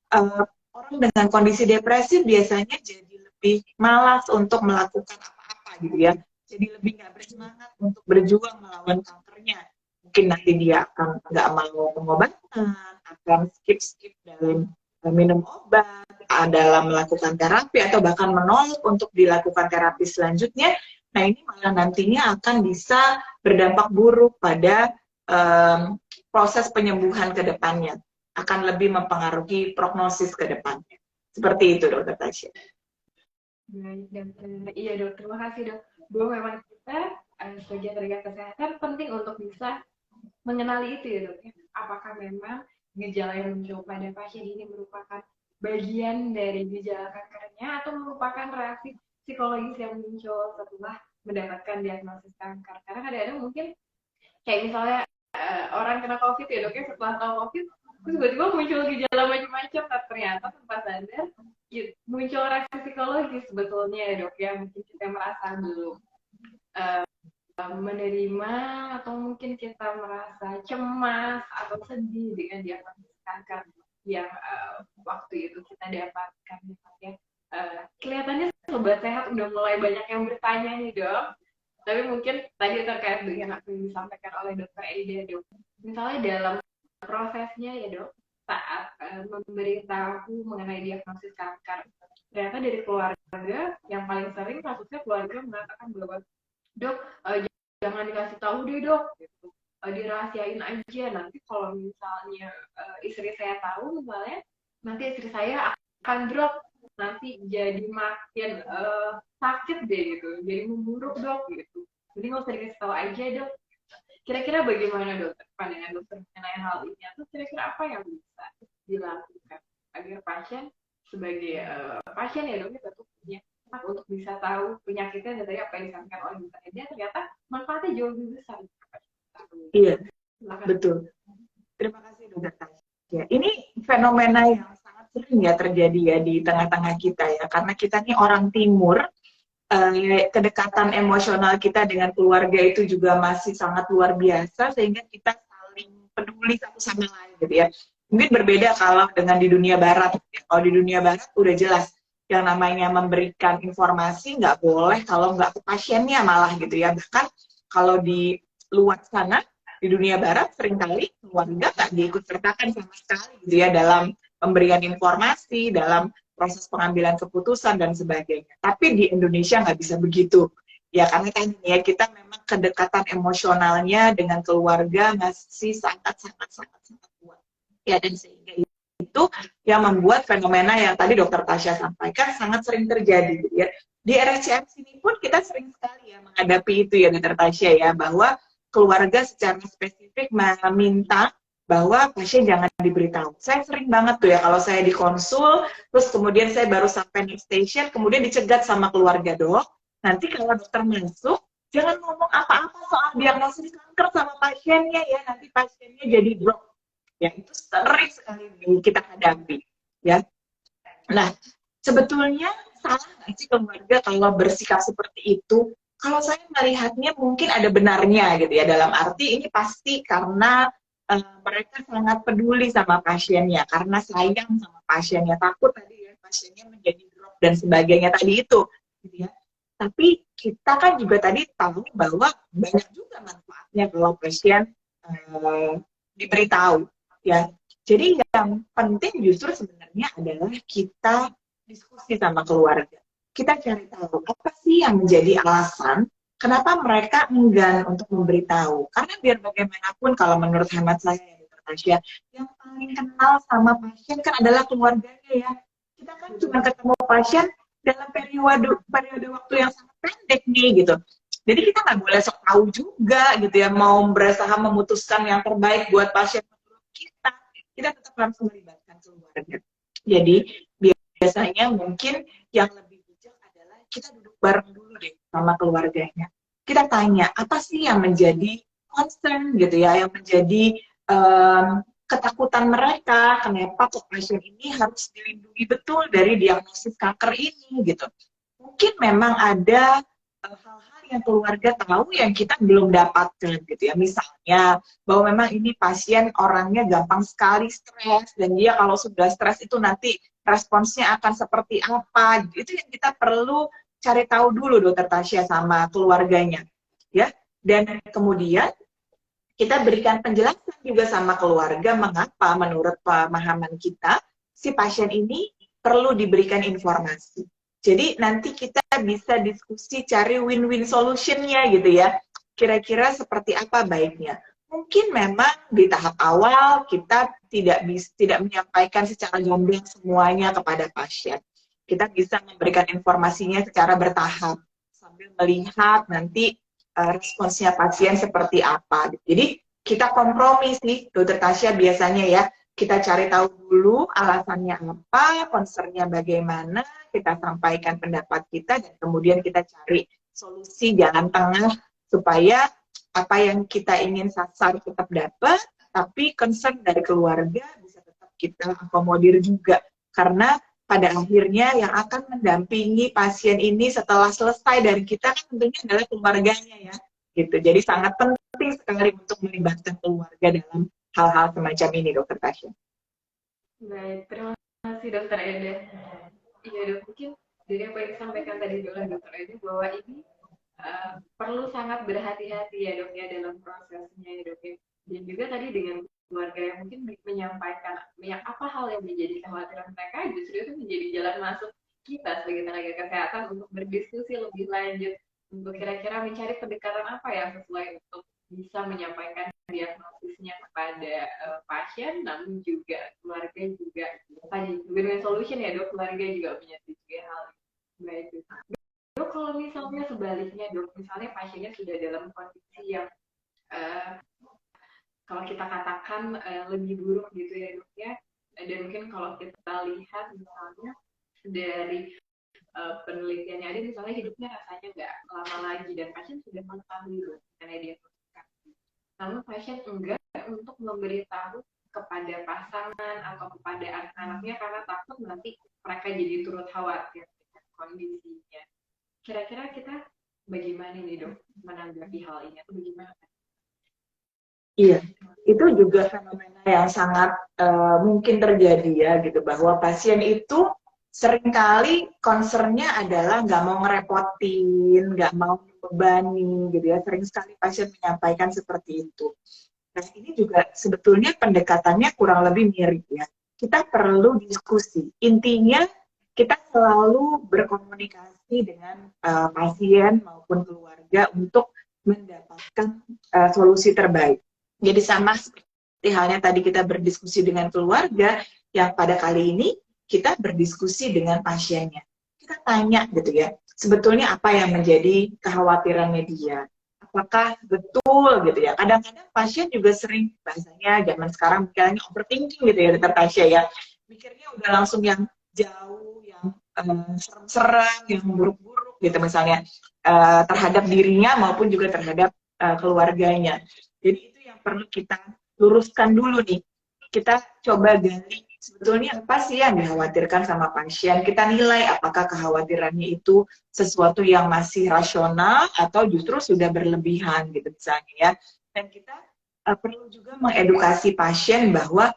Speaker 2: orang dengan kondisi depresi biasanya jadi lebih malas untuk melakukan apa-apa gitu ya. Jadi lebih nggak bersemangat untuk berjuang melawan kankernya. Mungkin nanti dia akan nggak mau pengobatan, akan skip dalam minum obat, dalam melakukan terapi, atau bahkan menolak untuk dilakukan terapi selanjutnya. Nah, ini malah nantinya akan bisa berdampak buruk pada proses penyembuhan ke depannya. Akan lebih mempengaruhi prognosis ke depannya. Seperti itu, Dokter Tasya.
Speaker 1: Baik, dokter. Iya, dok. Terima kasih, dok. Bahwa memang kita sebagai tenaga kesehatan penting untuk bisa mengenali itu ya, dok. Apakah memang gejala yang muncul pada pasien ini merupakan bagian dari gejala kankernya atau merupakan reaksi psikologis yang muncul setelah mendapatkan diagnosis kanker. Karena kadang-kadang mungkin kayak misalnya orang kena COVID ya, dok, ya, setelah tahu COVID terus tiba-tiba muncul gejala macam-macam, ternyata tanpa sadar muncul reaksi psikologis sebetulnya ya, dok, ya. Mungkin kita merasa belum menerima, atau mungkin kita merasa cemas atau sedih dengan diagnosis kanker yang waktu itu kita dapatkan, ya. Kelihatannya sobat sehat udah mulai banyak yang bertanya nih, dok. Tapi mungkin tadi terkait dengan apa yang disampaikan oleh dokter Aida, dok. Misalnya dalam prosesnya ya, dok, saat memberitahu mengenai diagnosis kanker, ternyata dari keluarga yang paling sering kasusnya keluarga mengatakan bahwa, dok, jangan dikasih tahu deh, dok, gitu. Dirahasiain aja, nanti kalau misalnya istri saya tahu, misalnya nanti istri saya akan drop, nanti jadi makin sakit deh gitu, jadi memburuk, dok, gitu. Jadi nggak usah dikasih tahu aja, dok. Kira-kira bagaimana, dokter, pandangan dokter mengenai hal ini, atau kira-kira apa yang bisa dilakukan agar pasien sebagai pasien ya, dok, tentu punya hak untuk bisa tahu penyakitnya, dan tadi apa yang disampaikan oleh dokter Eda ternyata manfaatnya jauh lebih besar.
Speaker 2: Iya, betul. Terima kasih, Dokter Tasya. Ini fenomena yang sangat sering ya terjadi ya di tengah-tengah kita ya, karena kita nih orang timur, kedekatan emosional kita dengan keluarga itu juga masih sangat luar biasa, sehingga kita saling peduli satu sama lain gitu ya. Mungkin berbeda kalau dengan di dunia barat. Kalau di dunia barat udah jelas yang namanya memberikan informasi nggak boleh kalau nggak ke pasiennya malah gitu ya. Bahkan kalau di luar sana di dunia barat seringkali keluarga nggak diikut sertakan sama sekali gitu ya dalam pemberian informasi, dalam proses pengambilan keputusan dan sebagainya. Tapi di Indonesia nggak bisa begitu. Ya karena kan ya kita memang kedekatan emosionalnya dengan keluarga masih sangat kuat. Ya, dan sehingga itu yang membuat fenomena yang tadi Dokter Tasya sampaikan sangat sering terjadi gitu ya. Di RSCM sini pun kita sering sekali ya menghadapi itu ya Dokter Tasya ya, bahwa keluarga secara spesifik meminta bahwa pasien jangan diberitahu. Saya sering banget tuh ya kalau saya dikonsul, terus kemudian saya baru sampai next station, kemudian dicegat sama keluarga, dok, nanti kalau dokter masuk, jangan ngomong apa-apa soal diagnosis kanker sama pasiennya ya, nanti pasiennya jadi drop. Ya, itu sering sekali kita hadapi. Ya, nah sebetulnya salah nggak sih keluarga kalau bersikap seperti itu? Kalau saya melihatnya mungkin ada benarnya gitu ya, dalam arti ini pasti karena mereka sangat peduli sama pasiennya, karena sayang sama pasiennya, takut tadi ya pasiennya menjadi drop dan sebagainya tadi itu, gitu ya. Tapi kita kan juga tadi tahu bahwa banyak juga manfaatnya kalau pasien diberitahu, ya. Jadi yang penting justru sebenarnya adalah kita diskusi sama keluarga. Kita cari tahu apa sih yang menjadi alasan kenapa mereka enggan untuk memberitahu. Karena biar bagaimanapun kalau menurut hemat saya ya Dr. Tasya, yang paling kenal sama pasien kan adalah keluarganya ya. Kita kan cuma ketemu pasien dalam periode waktu yang sangat pendek nih gitu. Jadi kita nggak boleh sok tahu juga gitu ya, mau berusaha memutuskan yang terbaik buat pasien menurut kita. Kita tetap harus melibatkan keluarga. Jadi biasanya mungkin yang lebih bijak adalah kita duduk bareng dulu deh sama keluarganya. Kita tanya apa sih yang menjadi concern gitu ya, yang menjadi ketakutan mereka, kenapa kok pasien ini harus dilindungi betul dari diagnosis kanker ini gitu. Mungkin memang ada hal-hal yang keluarga tahu yang kita belum dapatkan gitu ya. Misalnya bahwa memang ini pasien orangnya gampang sekali stres, dan dia kalau sudah stres itu nanti responsnya akan seperti apa. Itu yang kita perlu cari tahu dulu Dokter Tasya sama keluarganya, ya. Dan kemudian kita berikan penjelasan juga sama keluarga mengapa menurut pemahaman kita si pasien ini perlu diberikan informasi. Jadi nanti kita bisa diskusi cari win-win solution-nya gitu ya. Kira-kira seperti apa baiknya. Mungkin memang di tahap awal kita tidak menyampaikan secara gamblang semuanya kepada pasien. Kita bisa memberikan informasinya secara bertahap sambil melihat nanti responsnya pasien seperti apa. Jadi kita kompromi sih, Dokter Tasya biasanya ya. Kita cari tahu dulu alasannya apa, concernnya bagaimana, kita sampaikan pendapat kita, dan kemudian kita cari solusi jalan tengah supaya apa yang kita ingin sasar tetap dapat, tapi concern dari keluarga bisa tetap kita akomodir juga. Karena pada akhirnya yang akan mendampingi pasien ini setelah selesai dari kita kan tentunya adalah keluarganya ya, gitu. Jadi sangat penting sekali untuk melibatkan keluarga dalam hal-hal semacam ini, Dokter Tasya.
Speaker 1: Baik, terima kasih Dokter Eda. Iya dok, mungkin dari apa yang disampaikan tadi oleh Dokter Eda bahwa ini perlu sangat berhati-hati ya dok ya dalam prosesnya ya dok ya. Dan juga tadi dengan keluarga yang mungkin menyampaikan apa hal yang menjadi kekhawatiran mereka, justru itu menjadi jalan masuk kita sebagai tenaga kesehatan untuk berdiskusi lebih lanjut, untuk kira-kira mencari pendekatan apa yang sesuai untuk bisa menyampaikan diagnosisnya kepada pasien, namun juga keluarga juga tadi win-win solution ya dok, keluarga juga menyetujui hal baik dok. Dok, kalau misalnya sebaliknya dok, misalnya pasiennya sudah dalam kondisi yang kalau kita katakan lebih buruk gitu ya dok ya, dan mungkin kalau kita lihat misalnya dari penelitiannya ada misalnya hidupnya rasanya nggak lama lagi dan pasien sudah mengetahui dok karena dia, namun pasien enggak untuk memberitahu kepada pasangan atau kepada anak-anaknya karena takut nanti mereka jadi turut khawatir dengan kondisinya. Kira-kira kita bagaimana nih dok menanggapi hal ini atau bagaimana?
Speaker 2: Iya, itu juga fenomena yang sangat mungkin terjadi ya gitu, bahwa pasien itu seringkali concernnya adalah nggak mau ngerepotin, nggak mau membebani gitu ya. Sering sekali pasien menyampaikan seperti itu. Nah ini juga sebetulnya pendekatannya kurang lebih mirip ya. Kita perlu diskusi. Intinya kita selalu berkomunikasi dengan pasien maupun keluarga untuk mendapatkan solusi terbaik. Jadi sama seperti Seperti halnya tadi kita berdiskusi dengan keluarga, yang pada kali ini kita berdiskusi dengan pasiennya. Kita tanya gitu ya, sebetulnya apa yang menjadi kekhawatirannya dia. Apakah betul gitu ya. Kadang-kadang pasien juga sering, bahasanya zaman sekarang mikirnya overthinking gitu ya, dokter Tasya ya. Mikirnya udah langsung yang jauh, yang serem-serem, yang buruk-buruk gitu misalnya, terhadap dirinya maupun juga terhadap keluarganya. Jadi itu yang perlu kita luruskan dulu nih. Kita coba gali sebetulnya apa sih yang dikhawatirkan sama pasien. Kita nilai apakah kekhawatirannya itu sesuatu yang masih rasional atau justru sudah berlebihan gitu misalnya ya. Dan kita perlu juga mengedukasi pasien bahwa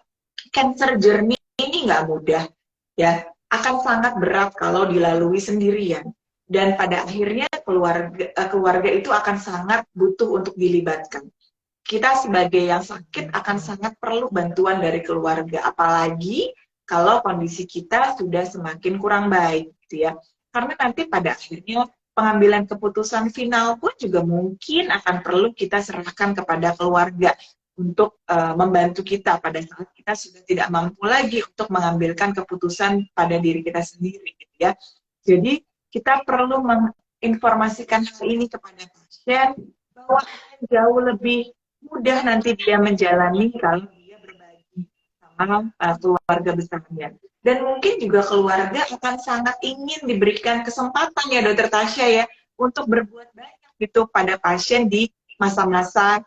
Speaker 2: cancer journey ini nggak mudah ya, akan sangat berat kalau dilalui sendirian, dan pada akhirnya keluarga itu akan sangat butuh untuk dilibatkan. Kita sebagai yang sakit akan sangat perlu bantuan dari keluarga, apalagi kalau kondisi kita sudah semakin kurang baik gitu ya. Karena nanti pada akhirnya pengambilan keputusan final pun juga mungkin akan perlu kita serahkan kepada keluarga untuk membantu kita pada saat kita sudah tidak mampu lagi untuk mengambilkan keputusan pada diri kita sendiri gitu ya. Jadi kita perlu menginformasikan hal ini kepada pasien bahwa jauh lebih mudah nanti dia menjalani kalau dia berbagi sama keluarga besarnya. Dan mungkin juga keluarga akan sangat ingin diberikan kesempatan ya dokter Tasya ya untuk berbuat banyak gitu pada pasien di masa-masa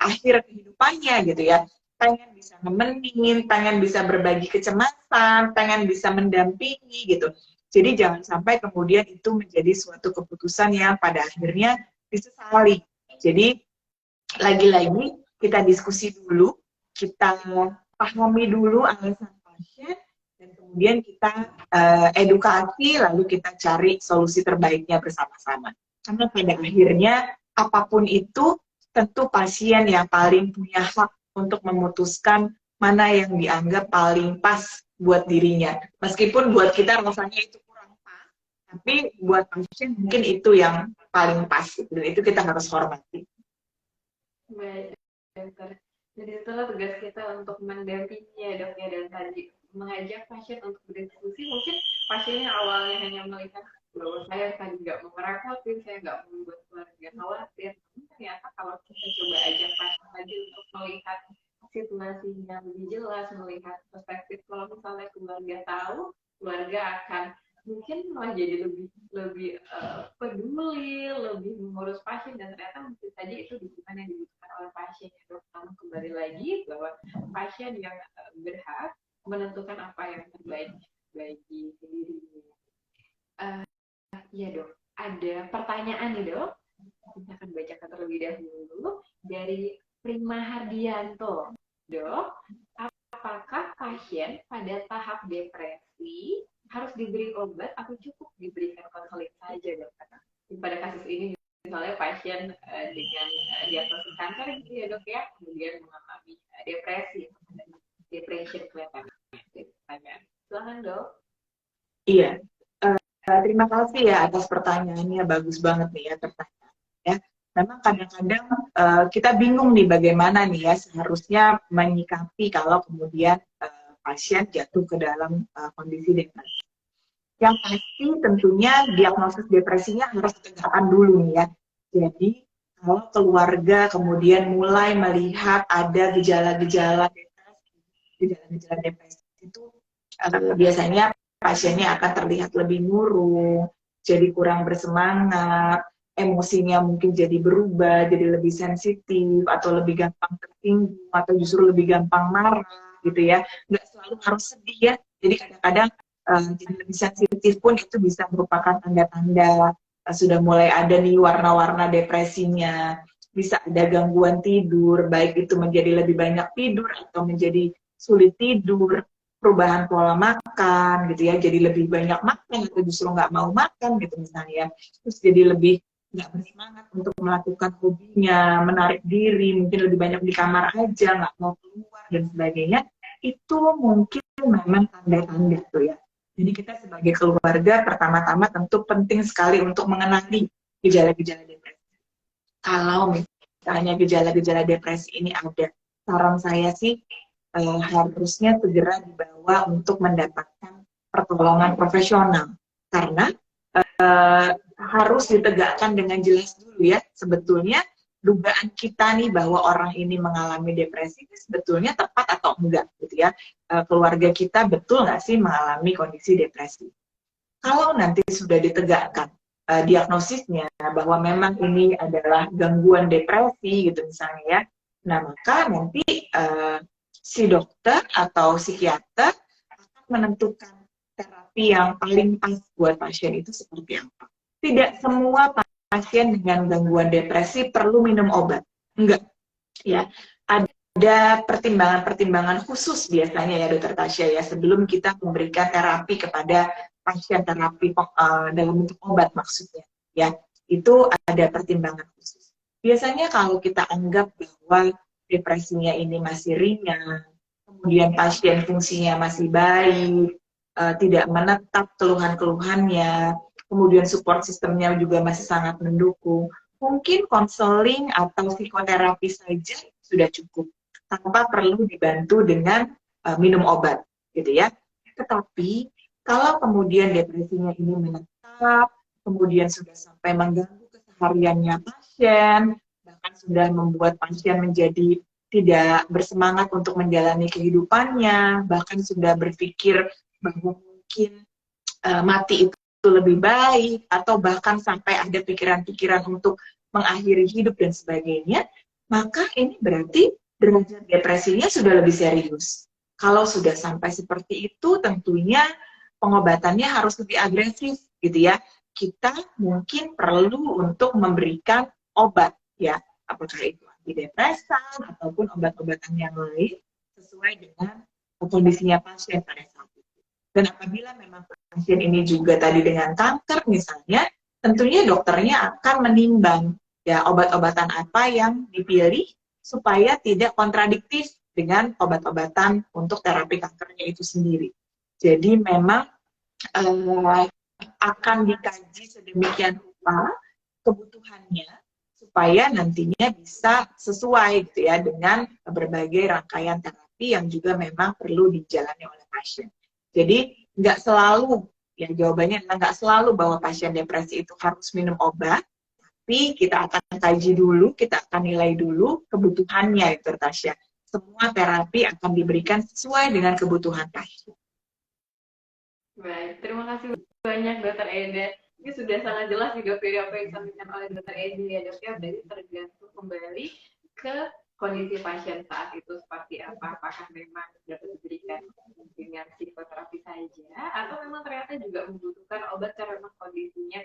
Speaker 2: akhir kehidupannya gitu ya. Pengen bisa nemenin, pengen bisa berbagi kecemasan, pengen bisa mendampingi gitu. Jadi jangan sampai kemudian itu menjadi suatu keputusan yang pada akhirnya disesali. Jadi lagi-lagi kita diskusi dulu, kita pahami dulu alasan pasien, dan kemudian kita edukasi, lalu kita cari solusi terbaiknya bersama-sama. Karena pada akhirnya apapun itu, tentu pasien yang paling punya hak untuk memutuskan mana yang dianggap paling pas buat dirinya. Meskipun buat kita rasanya itu kurang pas, tapi buat pasien mungkin itu yang paling pas, dan itu kita harus hormati.
Speaker 1: Baik, dokter. Jadi itulah tugas kita untuk mendampingi ya dok ya, dan tadi mengajak pasien untuk berdiskusi. Mungkin pasiennya awalnya hanya melihat bahwa saya tadi nggak mau merepotin, saya nggak mau membuat keluarga khawatir. Ternyata kalau kita coba ajak pasien tadi untuk melihat situasinya lebih jelas, melihat perspektif, kalau misalnya keluarga tahu, keluarga akan mungkin malah jadi lebih peduli, lebih mengurus pasien, dan ternyata mungkin saja itu dukungan yang dibutuhkan oleh pasien. Ya, namun kembali lagi bahwa pasien yang berhak menentukan apa yang terbaik bagi dirinya. Ya dok, ada pertanyaan nih dok. Kita akan bacakan terlebih dahulu dari Prima Hardianto. Dok, apakah pasien pada tahap depresi harus diberi obat atau cukup diberikan konseling saja dok? Pada kasus ini misalnya pasien dengan diagnosis kanker gitu ya dok ya, kemudian mengalami depresi, depression kelihatan. Silakan dok.
Speaker 2: Iya, terima kasih ya atas pertanyaannya, bagus banget nih ya pertanyaan. Ya, memang kadang-kadang kita bingung nih bagaimana nih ya seharusnya menyikapi kalau kemudian pasien jatuh ke dalam kondisi depresi. Yang pasti tentunya diagnosis depresinya harus ditegakkan dulu nih ya. Jadi kalau keluarga kemudian mulai melihat ada gejala-gejala depresi itu biasanya pasiennya akan terlihat lebih murung, jadi kurang bersemangat, emosinya mungkin jadi berubah, jadi lebih sensitif, atau lebih gampang tersinggung, atau justru lebih gampang marah, gitu ya. Nggak selalu harus sedih ya. Jadi kadang-kadang jadi lebih sensitif pun itu bisa merupakan tanda-tanda sudah mulai ada nih warna-warna depresinya. Bisa ada gangguan tidur, baik itu menjadi lebih banyak tidur atau menjadi sulit tidur, perubahan pola makan gitu ya, jadi lebih banyak makan atau justru nggak mau makan gitu misalnya, terus jadi lebih nggak bersemangat untuk melakukan hobinya, menarik diri, mungkin lebih banyak di kamar aja, nggak mau keluar dan sebagainya. Itu mungkin memang tanda-tanda tuh ya. Jadi kita sebagai keluarga pertama-tama tentu penting sekali untuk mengenali gejala-gejala depresi. Kalau misalnya gejala-gejala depresi ini ada, saran saya sih harusnya segera dibawa untuk mendapatkan pertolongan profesional. Karena harus ditegakkan dengan jelas dulu ya, sebetulnya dugaan kita nih bahwa orang ini mengalami depresi itu sebetulnya tepat atau enggak gitu ya. Keluarga kita betul nggak sih mengalami kondisi depresi? Kalau nanti sudah ditegakkan diagnosisnya bahwa memang ini adalah gangguan depresi gitu misalnya ya, nah maka nanti si dokter atau psikiater akan menentukan terapi yang paling pas buat pasien itu seperti apa. Tidak semua pasien dengan gangguan depresi perlu minum obat, enggak ya. Ada pertimbangan-pertimbangan khusus biasanya ya Dokter Tasya ya sebelum kita memberikan terapi kepada pasien, terapi dalam bentuk obat maksudnya ya, itu ada pertimbangan khusus. Biasanya kalau kita anggap bahwa depresinya ini masih ringan, kemudian pasien fungsinya masih baik, tidak menetap keluhan-keluhannya, kemudian support sistemnya juga masih sangat mendukung, mungkin konseling atau psikoterapi saja sudah cukup tanpa perlu dibantu dengan minum obat gitu ya. Tetapi kalau kemudian depresinya ini menetap, kemudian sudah sampai mengganggu kesehariannya pasien, bahkan sudah membuat pasien menjadi tidak bersemangat untuk menjalani kehidupannya, bahkan sudah berpikir bahwa mungkin mati itu lebih baik, atau bahkan sampai ada pikiran-pikiran untuk mengakhiri hidup dan sebagainya, maka ini berarti derajat depresinya sudah lebih serius. Kalau sudah sampai seperti itu, tentunya pengobatannya harus lebih agresif, gitu ya. Kita mungkin perlu untuk memberikan obat, ya, apakah itu antidepresan ataupun obat-obatan yang lain sesuai dengan kondisinya pasien pada saat itu. Dan apabila memang pasien ini juga tadi dengan kanker misalnya, tentunya dokternya akan menimbang ya obat-obatan apa yang dipilih supaya tidak kontradiktif dengan obat-obatan untuk terapi kankernya itu sendiri. Jadi memang akan dikaji sedemikian rupa kebutuhannya supaya nantinya bisa sesuai gitu ya dengan berbagai rangkaian terapi yang juga memang perlu dijalani oleh pasien. Jadi nggak selalu, ya jawabannya nggak selalu bahwa pasien depresi itu harus minum obat, tapi kita akan kaji dulu, kita akan nilai dulu kebutuhannya itu Tasya. Semua terapi akan diberikan sesuai dengan kebutuhan pasien.
Speaker 1: Baik, terima kasih banyak Dokter Eda. Ini sudah sangat jelas nih dok dari apa yang disampaikan oleh Dokter Eda ya dok ya. Berarti tergantung kembali ke kondisi pasien saat itu seperti apa. Apakah memang dapat diberikan dengan psikoterapi saja atau memang ternyata juga membutuhkan obat karena memang kondisinya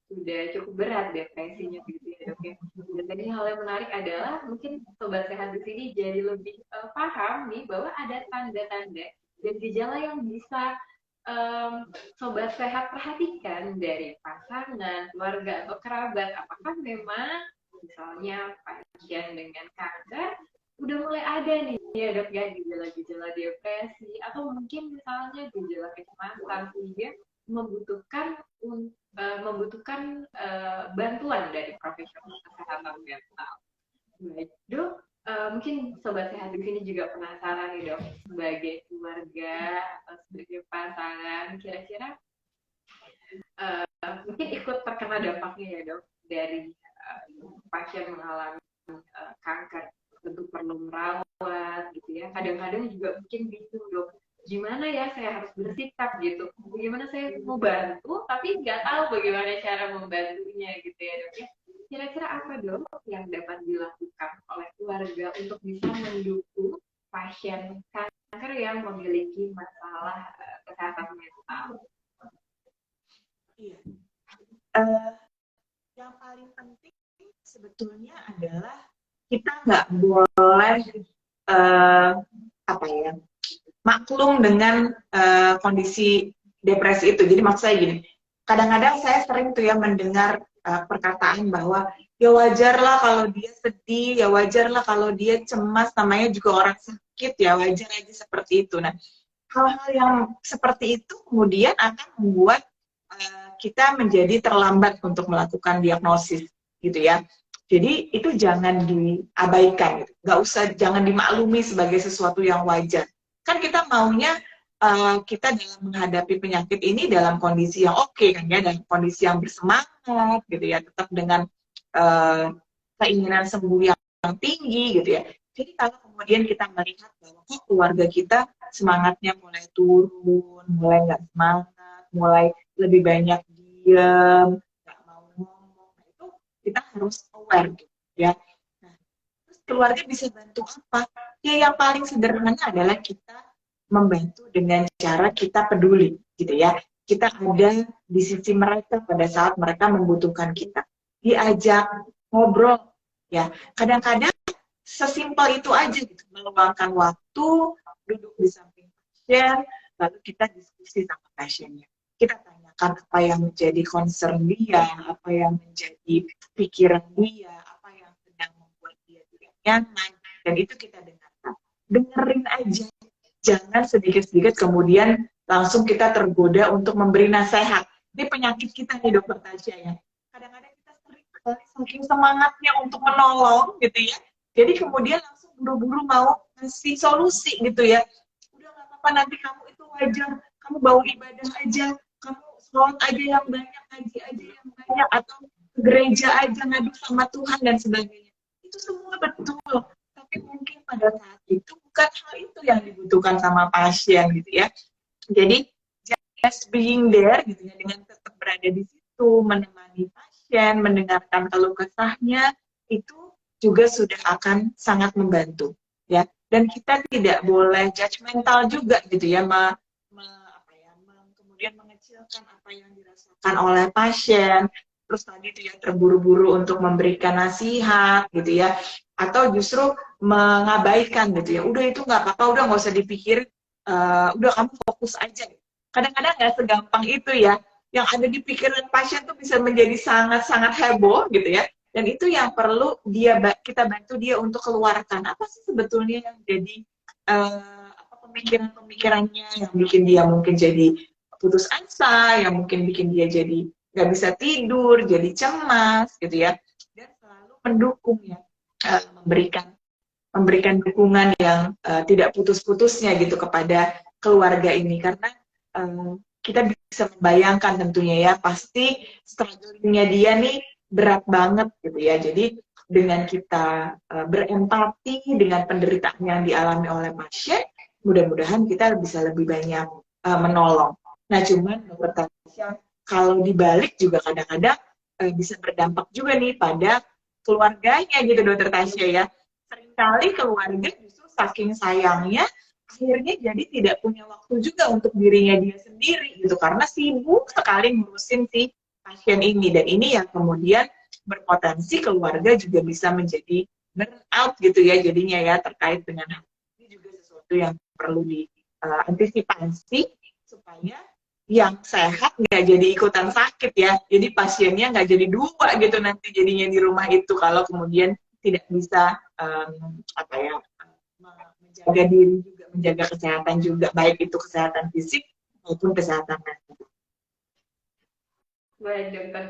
Speaker 1: sudah cukup berat depresinya gitu ya dok ya. Dan tadi hal yang menarik adalah mungkin sobat sehat di sini jadi lebih paham nih bahwa ada tanda-tanda dan gejala yang bisa sobat sehat perhatikan dari pasangan, keluarga, atau kerabat. Apakah memang misalnya pasien dengan kanker udah mulai ada nih ya dok ya gejala-gejala depresi atau mungkin misalnya gejala kecemasan sehingga membutuhkan bantuan dari profesional kesehatan mental. Baik dok, mungkin sobat sehat di sini juga penasaran nih dok, sebagai keluarga atau sebagai pasangan, kira-kira mungkin ikut terkena dampaknya ya dok dari pasien mengalami kanker, tentu perlu merawat gitu ya. Kadang-kadang juga mungkin bingung dok, gimana ya saya harus bersikap gitu, bagaimana saya mau bantu tapi nggak tahu bagaimana cara membantunya gitu ya dok ya. Kira-kira apa dok yang dapat dilakukan oleh keluarga untuk bisa mendukung pasien kanker yang memiliki masalah kesehatan mental?
Speaker 2: Iya. Yang paling penting sebetulnya adalah kita nggak boleh maklum dengan kondisi depresi itu. Jadi maksud saya gini, kadang-kadang saya sering tuh ya mendengar perkataan bahwa ya wajarlah kalau dia sedih, ya wajarlah kalau dia cemas, namanya juga orang sakit, ya wajar aja seperti itu. Nah, hal-hal yang seperti itu kemudian akan membuat kita menjadi terlambat untuk melakukan diagnosis, gitu ya. Jadi itu jangan diabaikan, gitu. Nggak usah, jangan dimaklumi sebagai sesuatu yang wajar. Kan kita maunya kita dalam menghadapi penyakit ini dalam kondisi yang oke kan ya, dalam kondisi yang bersemangat gitu ya, tetap dengan uh, keinginan sembuh yang tinggi gitu ya. Jadi kalau kemudian kita melihat bahwa keluarga kita semangatnya mulai turun, mulai nggak semangat, mulai lebih banyak diam, nggak mau ngomong, nah itu kita harus aware gitu ya. Nah, terus keluarga bisa bantu apa? Ya yang paling sederhana adalah kita membantu dengan cara kita peduli gitu ya. Kita ada di sisi mereka pada saat mereka membutuhkan kita. Diajak ngobrol ya. Kadang-kadang sesimpel itu aja gitu, meluangkan waktu, duduk di samping pasien, lalu kita diskusi sama pasiennya. Kita tanyakan apa yang menjadi concern dia, apa yang menjadi pikiran dia, apa yang sedang membuat dia tidak nyaman, dan itu kita dengarkan. Dengerin aja, jangan sedikit-sedikit kemudian langsung kita tergoda untuk memberi nasihat. Ini penyakit kita nih Dokter Tasya ya. Kadang-kadang kita sering sekali saking semangatnya untuk menolong gitu ya. Jadi kemudian langsung buru-buru mau ngasih solusi gitu ya. Udah gak apa-apa, nanti kamu itu wajar, kamu bawa ibadah aja, kamu sholat aja yang banyak, ngaji aja yang banyak, atau ke gereja aja ngadu sama Tuhan dan sebagainya. Itu semua betul. Tapi mungkin pada saat itu bukan hal itu yang dibutuhkan sama pasien gitu ya. Jadi just being there gitu ya, dengan tetap berada di situ, menemani pasien, mendengarkan keluh kesahnya, itu juga sudah akan sangat membantu ya. Dan kita tidak boleh judgmental juga gitu ya, kemudian mengecilkan apa yang dirasakan oleh pasien, terus tadi itu ya terburu-buru untuk memberikan nasihat gitu ya, atau justru mengabaikan gitu ya, udah itu nggak apa-apa, udah nggak usah dipikir, udah kamu fokus aja. Kadang-kadang nggak segampang itu ya, yang ada di pikiran pasien tuh bisa menjadi sangat-sangat heboh gitu ya. Dan itu yang perlu kita bantu dia untuk keluarkan. Apa sih sebetulnya yang jadi pemikiran-pemikirannya yang bikin dia mungkin jadi putus asa, yang mungkin bikin dia jadi nggak bisa tidur, jadi cemas gitu ya. Dan selalu mendukung ya, memberikan dukungan yang tidak putus-putusnya gitu kepada keluarga ini. Karena kita bisa membayangkan tentunya ya, pasti struggle-nya dia nih berat banget gitu ya. Jadi dengan kita berempati dengan penderitaan yang dialami oleh pasien, mudah-mudahan kita bisa lebih banyak menolong. Nah cuman Dokter Tasya, kalau dibalik juga kadang-kadang bisa berdampak juga nih pada keluarganya gitu Dokter Tasya ya. Seringkali keluarga justru saking sayangnya akhirnya jadi tidak punya waktu juga untuk dirinya dia sendiri gitu, karena sibuk sekali ngurusin si pasien ini. Dan ini yang kemudian berpotensi keluarga juga bisa menjadi burnout gitu ya jadinya ya, terkait dengan hal ini juga sesuatu yang perlu diantisipasi supaya yang sehat nggak jadi ikutan sakit ya, jadi pasiennya nggak jadi dua gitu nanti jadinya di rumah itu kalau kemudian tidak bisa menjaga diri juga, menjaga kesehatan juga, baik itu kesehatan fisik maupun kesehatan mental.
Speaker 1: Baik dokter.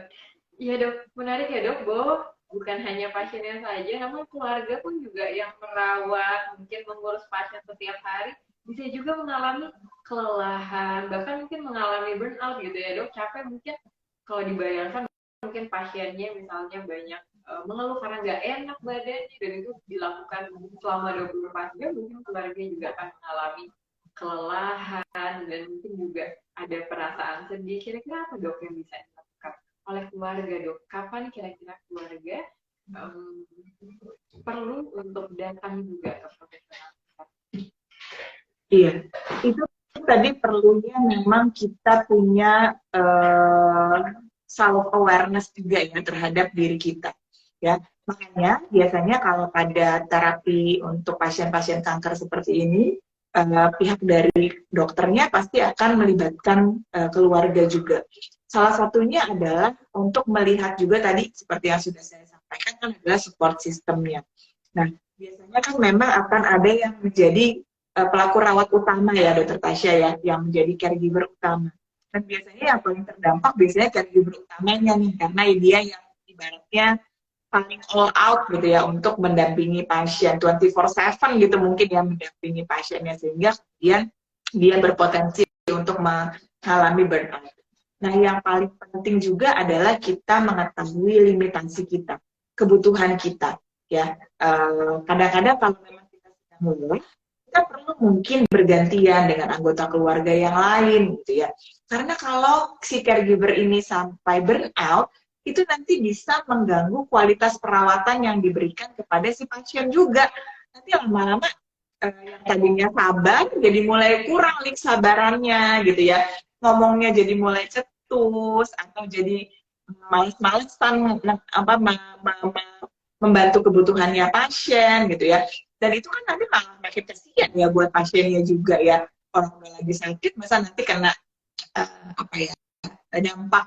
Speaker 1: Iya dok, menarik ya dok, Bo. Bukan hanya pasiennya saja, namun keluarga pun juga yang merawat, mungkin mengurus pasien setiap hari, bisa juga mengalami kelelahan, bahkan mungkin mengalami burnout gitu ya dok. Capek mungkin kalau dibayangkan, mungkin pasiennya misalnya banyak mengeluh karena nggak enak badannya, dan itu dilakukan selama 24 jam, mungkin keluarga juga akan mengalami kelelahan, dan mungkin juga ada perasaan sedih. Kira-kira apa dok yang bisa dilakukan oleh keluarga dok? Kapan kira-kira keluarga perlu untuk datang juga ke profesional?
Speaker 2: Iya, itu tadi perlunya memang kita punya self awareness juga ya terhadap diri kita. Ya, makanya biasanya kalau pada terapi untuk pasien-pasien kanker seperti ini, pihak dari dokternya pasti akan melibatkan keluarga juga. Salah satunya adalah untuk melihat juga tadi seperti yang sudah saya sampaikan kan adalah support systemnya. Nah, biasanya kan memang akan ada yang menjadi pelaku rawat utama ya Dokter Tasya ya, yang menjadi caregiver utama. Dan biasanya yang paling terdampak biasanya caregiver utamanya nih, karena dia yang ibaratnya paling all out gitu ya untuk mendampingi pasien 24/7 gitu mungkin ya mendampingi pasiennya sehingga kemudian dia berpotensi untuk mengalami burnout. Nah, yang paling penting juga adalah kita mengetahui limitasi kita, kebutuhan kita ya. Kadang-kadang kalau memang kita sudah mulai, kita perlu mungkin bergantian dengan anggota keluarga yang lain gitu ya. Karena kalau si caregiver ini sampai burnout, itu nanti bisa mengganggu kualitas perawatan yang diberikan kepada si pasien juga. Nanti lama-lama yang tadinya sabar jadi mulai kurang sabarannya gitu ya. Ngomongnya jadi mulai cetus atau jadi males-malesan membantu kebutuhannya pasien gitu ya. Dan itu kan nanti malah makin kasihan ya buat pasiennya juga ya. Orang udah lagi sakit masa nanti kena apa ya dampak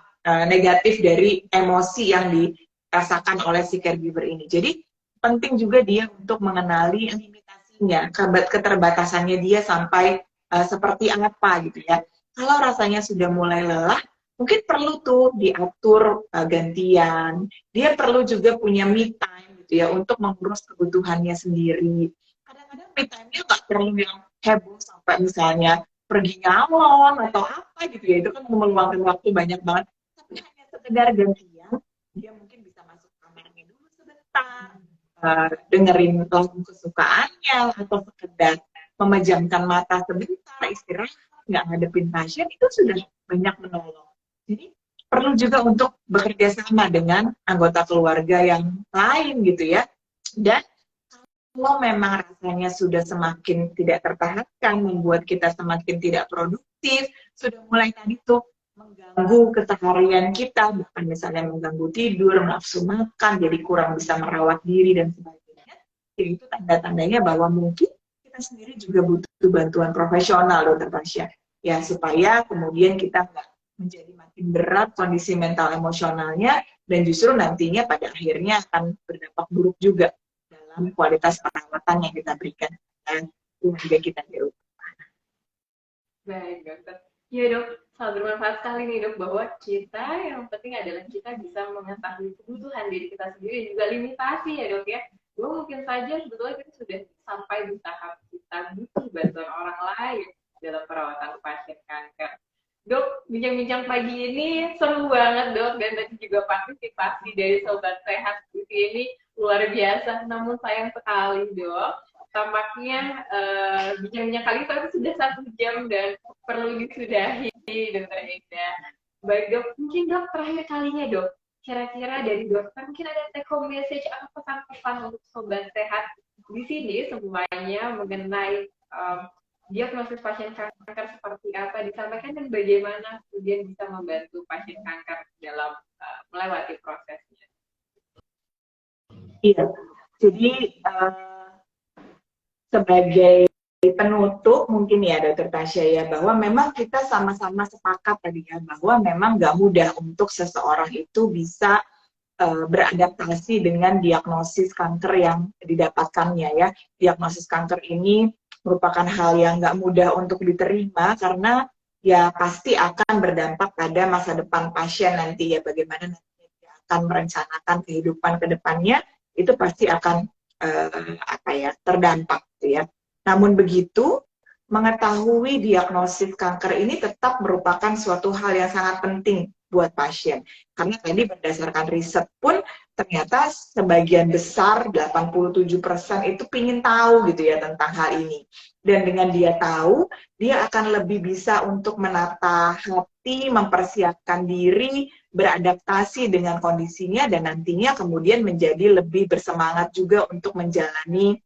Speaker 2: negatif dari emosi yang dirasakan oleh si caregiver ini. Jadi penting juga dia untuk mengenali limitasinya, keterbatasannya dia sampai seperti apa gitu ya. Kalau rasanya sudah mulai lelah, mungkin perlu tuh diatur gantian. Dia perlu juga punya me time gitu ya untuk mengurus kebutuhannya sendiri. Kadang-kadang me time-nya nggak perlu yang heboh sampai misalnya pergi nyalon atau apa gitu ya, itu kan meluangkan waktu banyak banget, tapi hanya sekedar gantian, dia mungkin bisa masuk kamarnya dulu sebentar, dengerin lagu kesukaannya, atau sekedar memejamkan mata sebentar, istirahat, nggak ngadepin pasien, itu sudah banyak menolong. Jadi perlu juga untuk bekerja sama dengan anggota keluarga yang lain gitu ya. Dan kalau memang rasanya sudah semakin tidak tertahankan, membuat kita semakin tidak produktif, sudah mulai tadi tuh mengganggu keseharian kita, bukan misalnya mengganggu tidur, nafsu makan, jadi kurang bisa merawat diri dan sebagainya. Jadi itu tanda-tandanya bahwa mungkin kita sendiri juga butuh bantuan profesional, Dokter Tasya. Ya, supaya kemudian kita nggak menjadi makin berat kondisi mental emosionalnya, dan justru nantinya pada akhirnya akan berdampak buruk juga dalam kualitas perawatan yang kita berikan dan keluarga kita di rumah.
Speaker 1: Baik, dokter. Ya dok, sangat bermanfaat sekali nih dok, bahwa kita yang penting adalah kita bisa mengetahui kebutuhan diri kita sendiri dan juga limitasi ya dok ya. Bahwa mungkin saja sebetulnya kita sudah sampai di tahap kita butuh bantuan orang lain dalam perawatan pasien kanker. Dok, bincang-bincang pagi ini seru banget dok, dan tadi juga partisipasi dari Sobat Sehat di sini luar biasa. Namun sayang sekali dok, tampaknya bincang-bincang kali itu sudah 1 jam dan perlu disudahi, dokter Eda. Baik dok, mungkin dok terakhir kalinya dok, kira-kira dari dokter mungkin ada take home message atau pesan-pesan untuk Sobat Sehat di sini semuanya mengenai diagnosis pasien kanker seperti apa disampaikan dan bagaimana kemudian bisa membantu pasien kanker dalam melewati prosesnya.
Speaker 2: Iya, jadi sebagai penutup mungkin ya Dokter Tasya ya, bahwa memang kita sama-sama sepakat tadi ya, bahwa memang nggak mudah untuk seseorang itu bisa beradaptasi dengan diagnosis kanker yang didapatkannya ya. Diagnosis kanker ini merupakan hal yang nggak mudah untuk diterima karena ya pasti akan berdampak pada masa depan pasien nanti ya, bagaimana nanti dia akan merencanakan kehidupan ke depannya, itu pasti akan terdampak gitu ya. Namun begitu, mengetahui diagnosis kanker ini tetap merupakan suatu hal yang sangat penting buat pasien. Karena tadi berdasarkan riset pun ternyata sebagian besar 87% itu pingin tahu gitu ya tentang hal ini. Dan dengan dia tahu, dia akan lebih bisa untuk menata hati, mempersiapkan diri, beradaptasi dengan kondisinya, dan nantinya kemudian menjadi lebih bersemangat juga untuk menjalani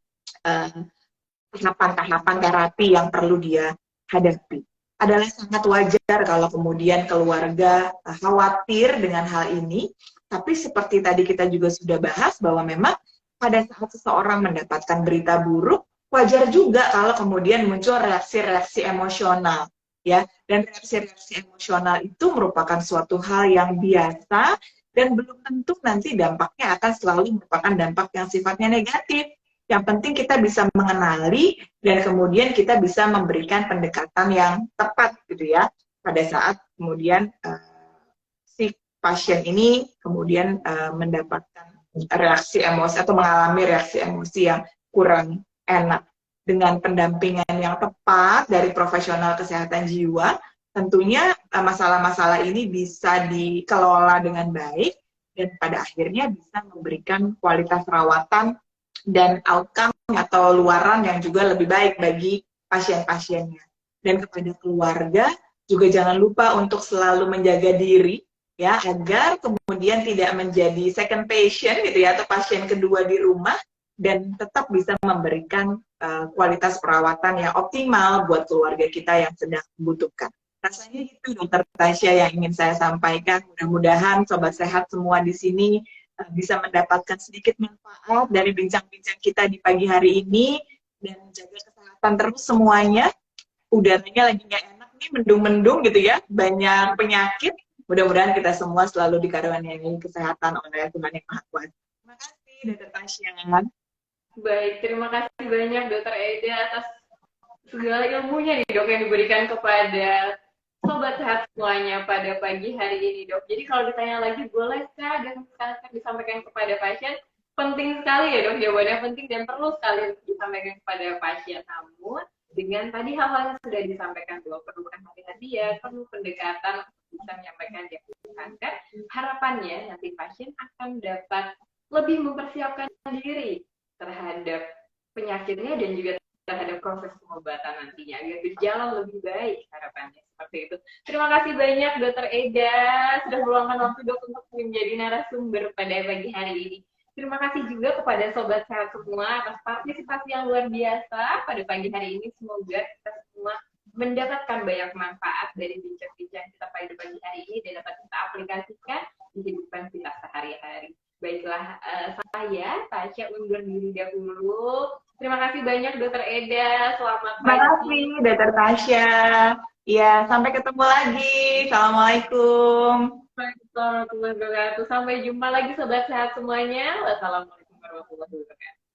Speaker 2: tahapan-tahapan terapi yang perlu dia hadapi. Adalah sangat wajar kalau kemudian keluarga khawatir dengan hal ini, tapi seperti tadi kita juga sudah bahas bahwa memang pada saat seseorang mendapatkan berita buruk, wajar juga kalau kemudian muncul reaksi-reaksi emosional, ya. Dan reaksi-reaksi emosional itu merupakan suatu hal yang biasa dan belum tentu nanti dampaknya akan selalu merupakan dampak yang sifatnya negatif. Yang penting kita bisa mengenali dan kemudian kita bisa memberikan pendekatan yang tepat gitu ya pada saat kemudian si pasien ini kemudian mendapatkan reaksi emosi atau mengalami reaksi emosi yang kurang enak. Dengan pendampingan yang tepat dari profesional kesehatan jiwa, tentunya masalah-masalah ini bisa dikelola dengan baik dan pada akhirnya bisa memberikan kualitas rawatan dan outcome atau luaran yang juga lebih baik bagi pasien-pasiennya. Dan kepada keluarga juga jangan lupa untuk selalu menjaga diri ya agar kemudian tidak menjadi second patient gitu ya atau pasien kedua di rumah dan tetap bisa memberikan kualitas perawatan yang optimal buat keluarga kita yang sedang membutuhkan. Rasanya itu Dokter Tasya yang ingin saya sampaikan. Mudah-mudahan sobat sehat semua di sini bisa mendapatkan sedikit manfaat dari bincang-bincang kita di pagi hari ini dan jaga kesehatan terus semuanya. Udaranya lagi nggak enak nih, mendung-mendung gitu ya, banyak penyakit. Mudah-mudahan kita semua selalu dikaruniai kesehatan oleh Tuhan Yang Maha Kuasa. Terima kasih Dokter Tasya.
Speaker 1: Baik, terima kasih banyak Dokter Eda atas segala ilmunya nih dok yang diberikan kepada sobat sehat semuanya pada pagi hari ini dok. Jadi kalau ditanya lagi bolehkah dan sangat disampaikan kepada pasien? Penting sekali ya dok, jawabannya penting dan perlu sekali disampaikan kepada pasien. Namun dengan tadi hal-hal yang sudah disampaikan bahwa perlu kehati-hatian, perlu pendekatan untuk bisa menyampaikan diagnosis kanker, harapannya nanti pasien akan dapat lebih mempersiapkan diri terhadap penyakitnya dan juga terhadap proses pengobatan nantinya agar berjalan lebih baik, harapannya seperti itu. Terima kasih banyak Dokter Eda sudah meluangkan waktu dok untuk menjadi narasumber pada pagi hari ini. Terima kasih juga kepada sobat sehat semua atas partisipasi yang luar biasa pada pagi hari ini. Semoga kita semua mendapatkan banyak manfaat dari bincang-bincang kita pada pagi hari ini dan dapat kita aplikasikan di kehidupan kita sehari-hari. Baiklah, saya Tasya undur diri dahulu. Terima kasih banyak Dokter Eda. Selamat pagi.
Speaker 2: Terima kasih Dokter Tasya. Ya, sampai ketemu lagi. Assalamualaikum.
Speaker 1: Waalaikumsalam warahmatullahi wabarakatuh. Sampai jumpa lagi sobat sehat semuanya. Wassalamualaikum warahmatullahi wabarakatuh.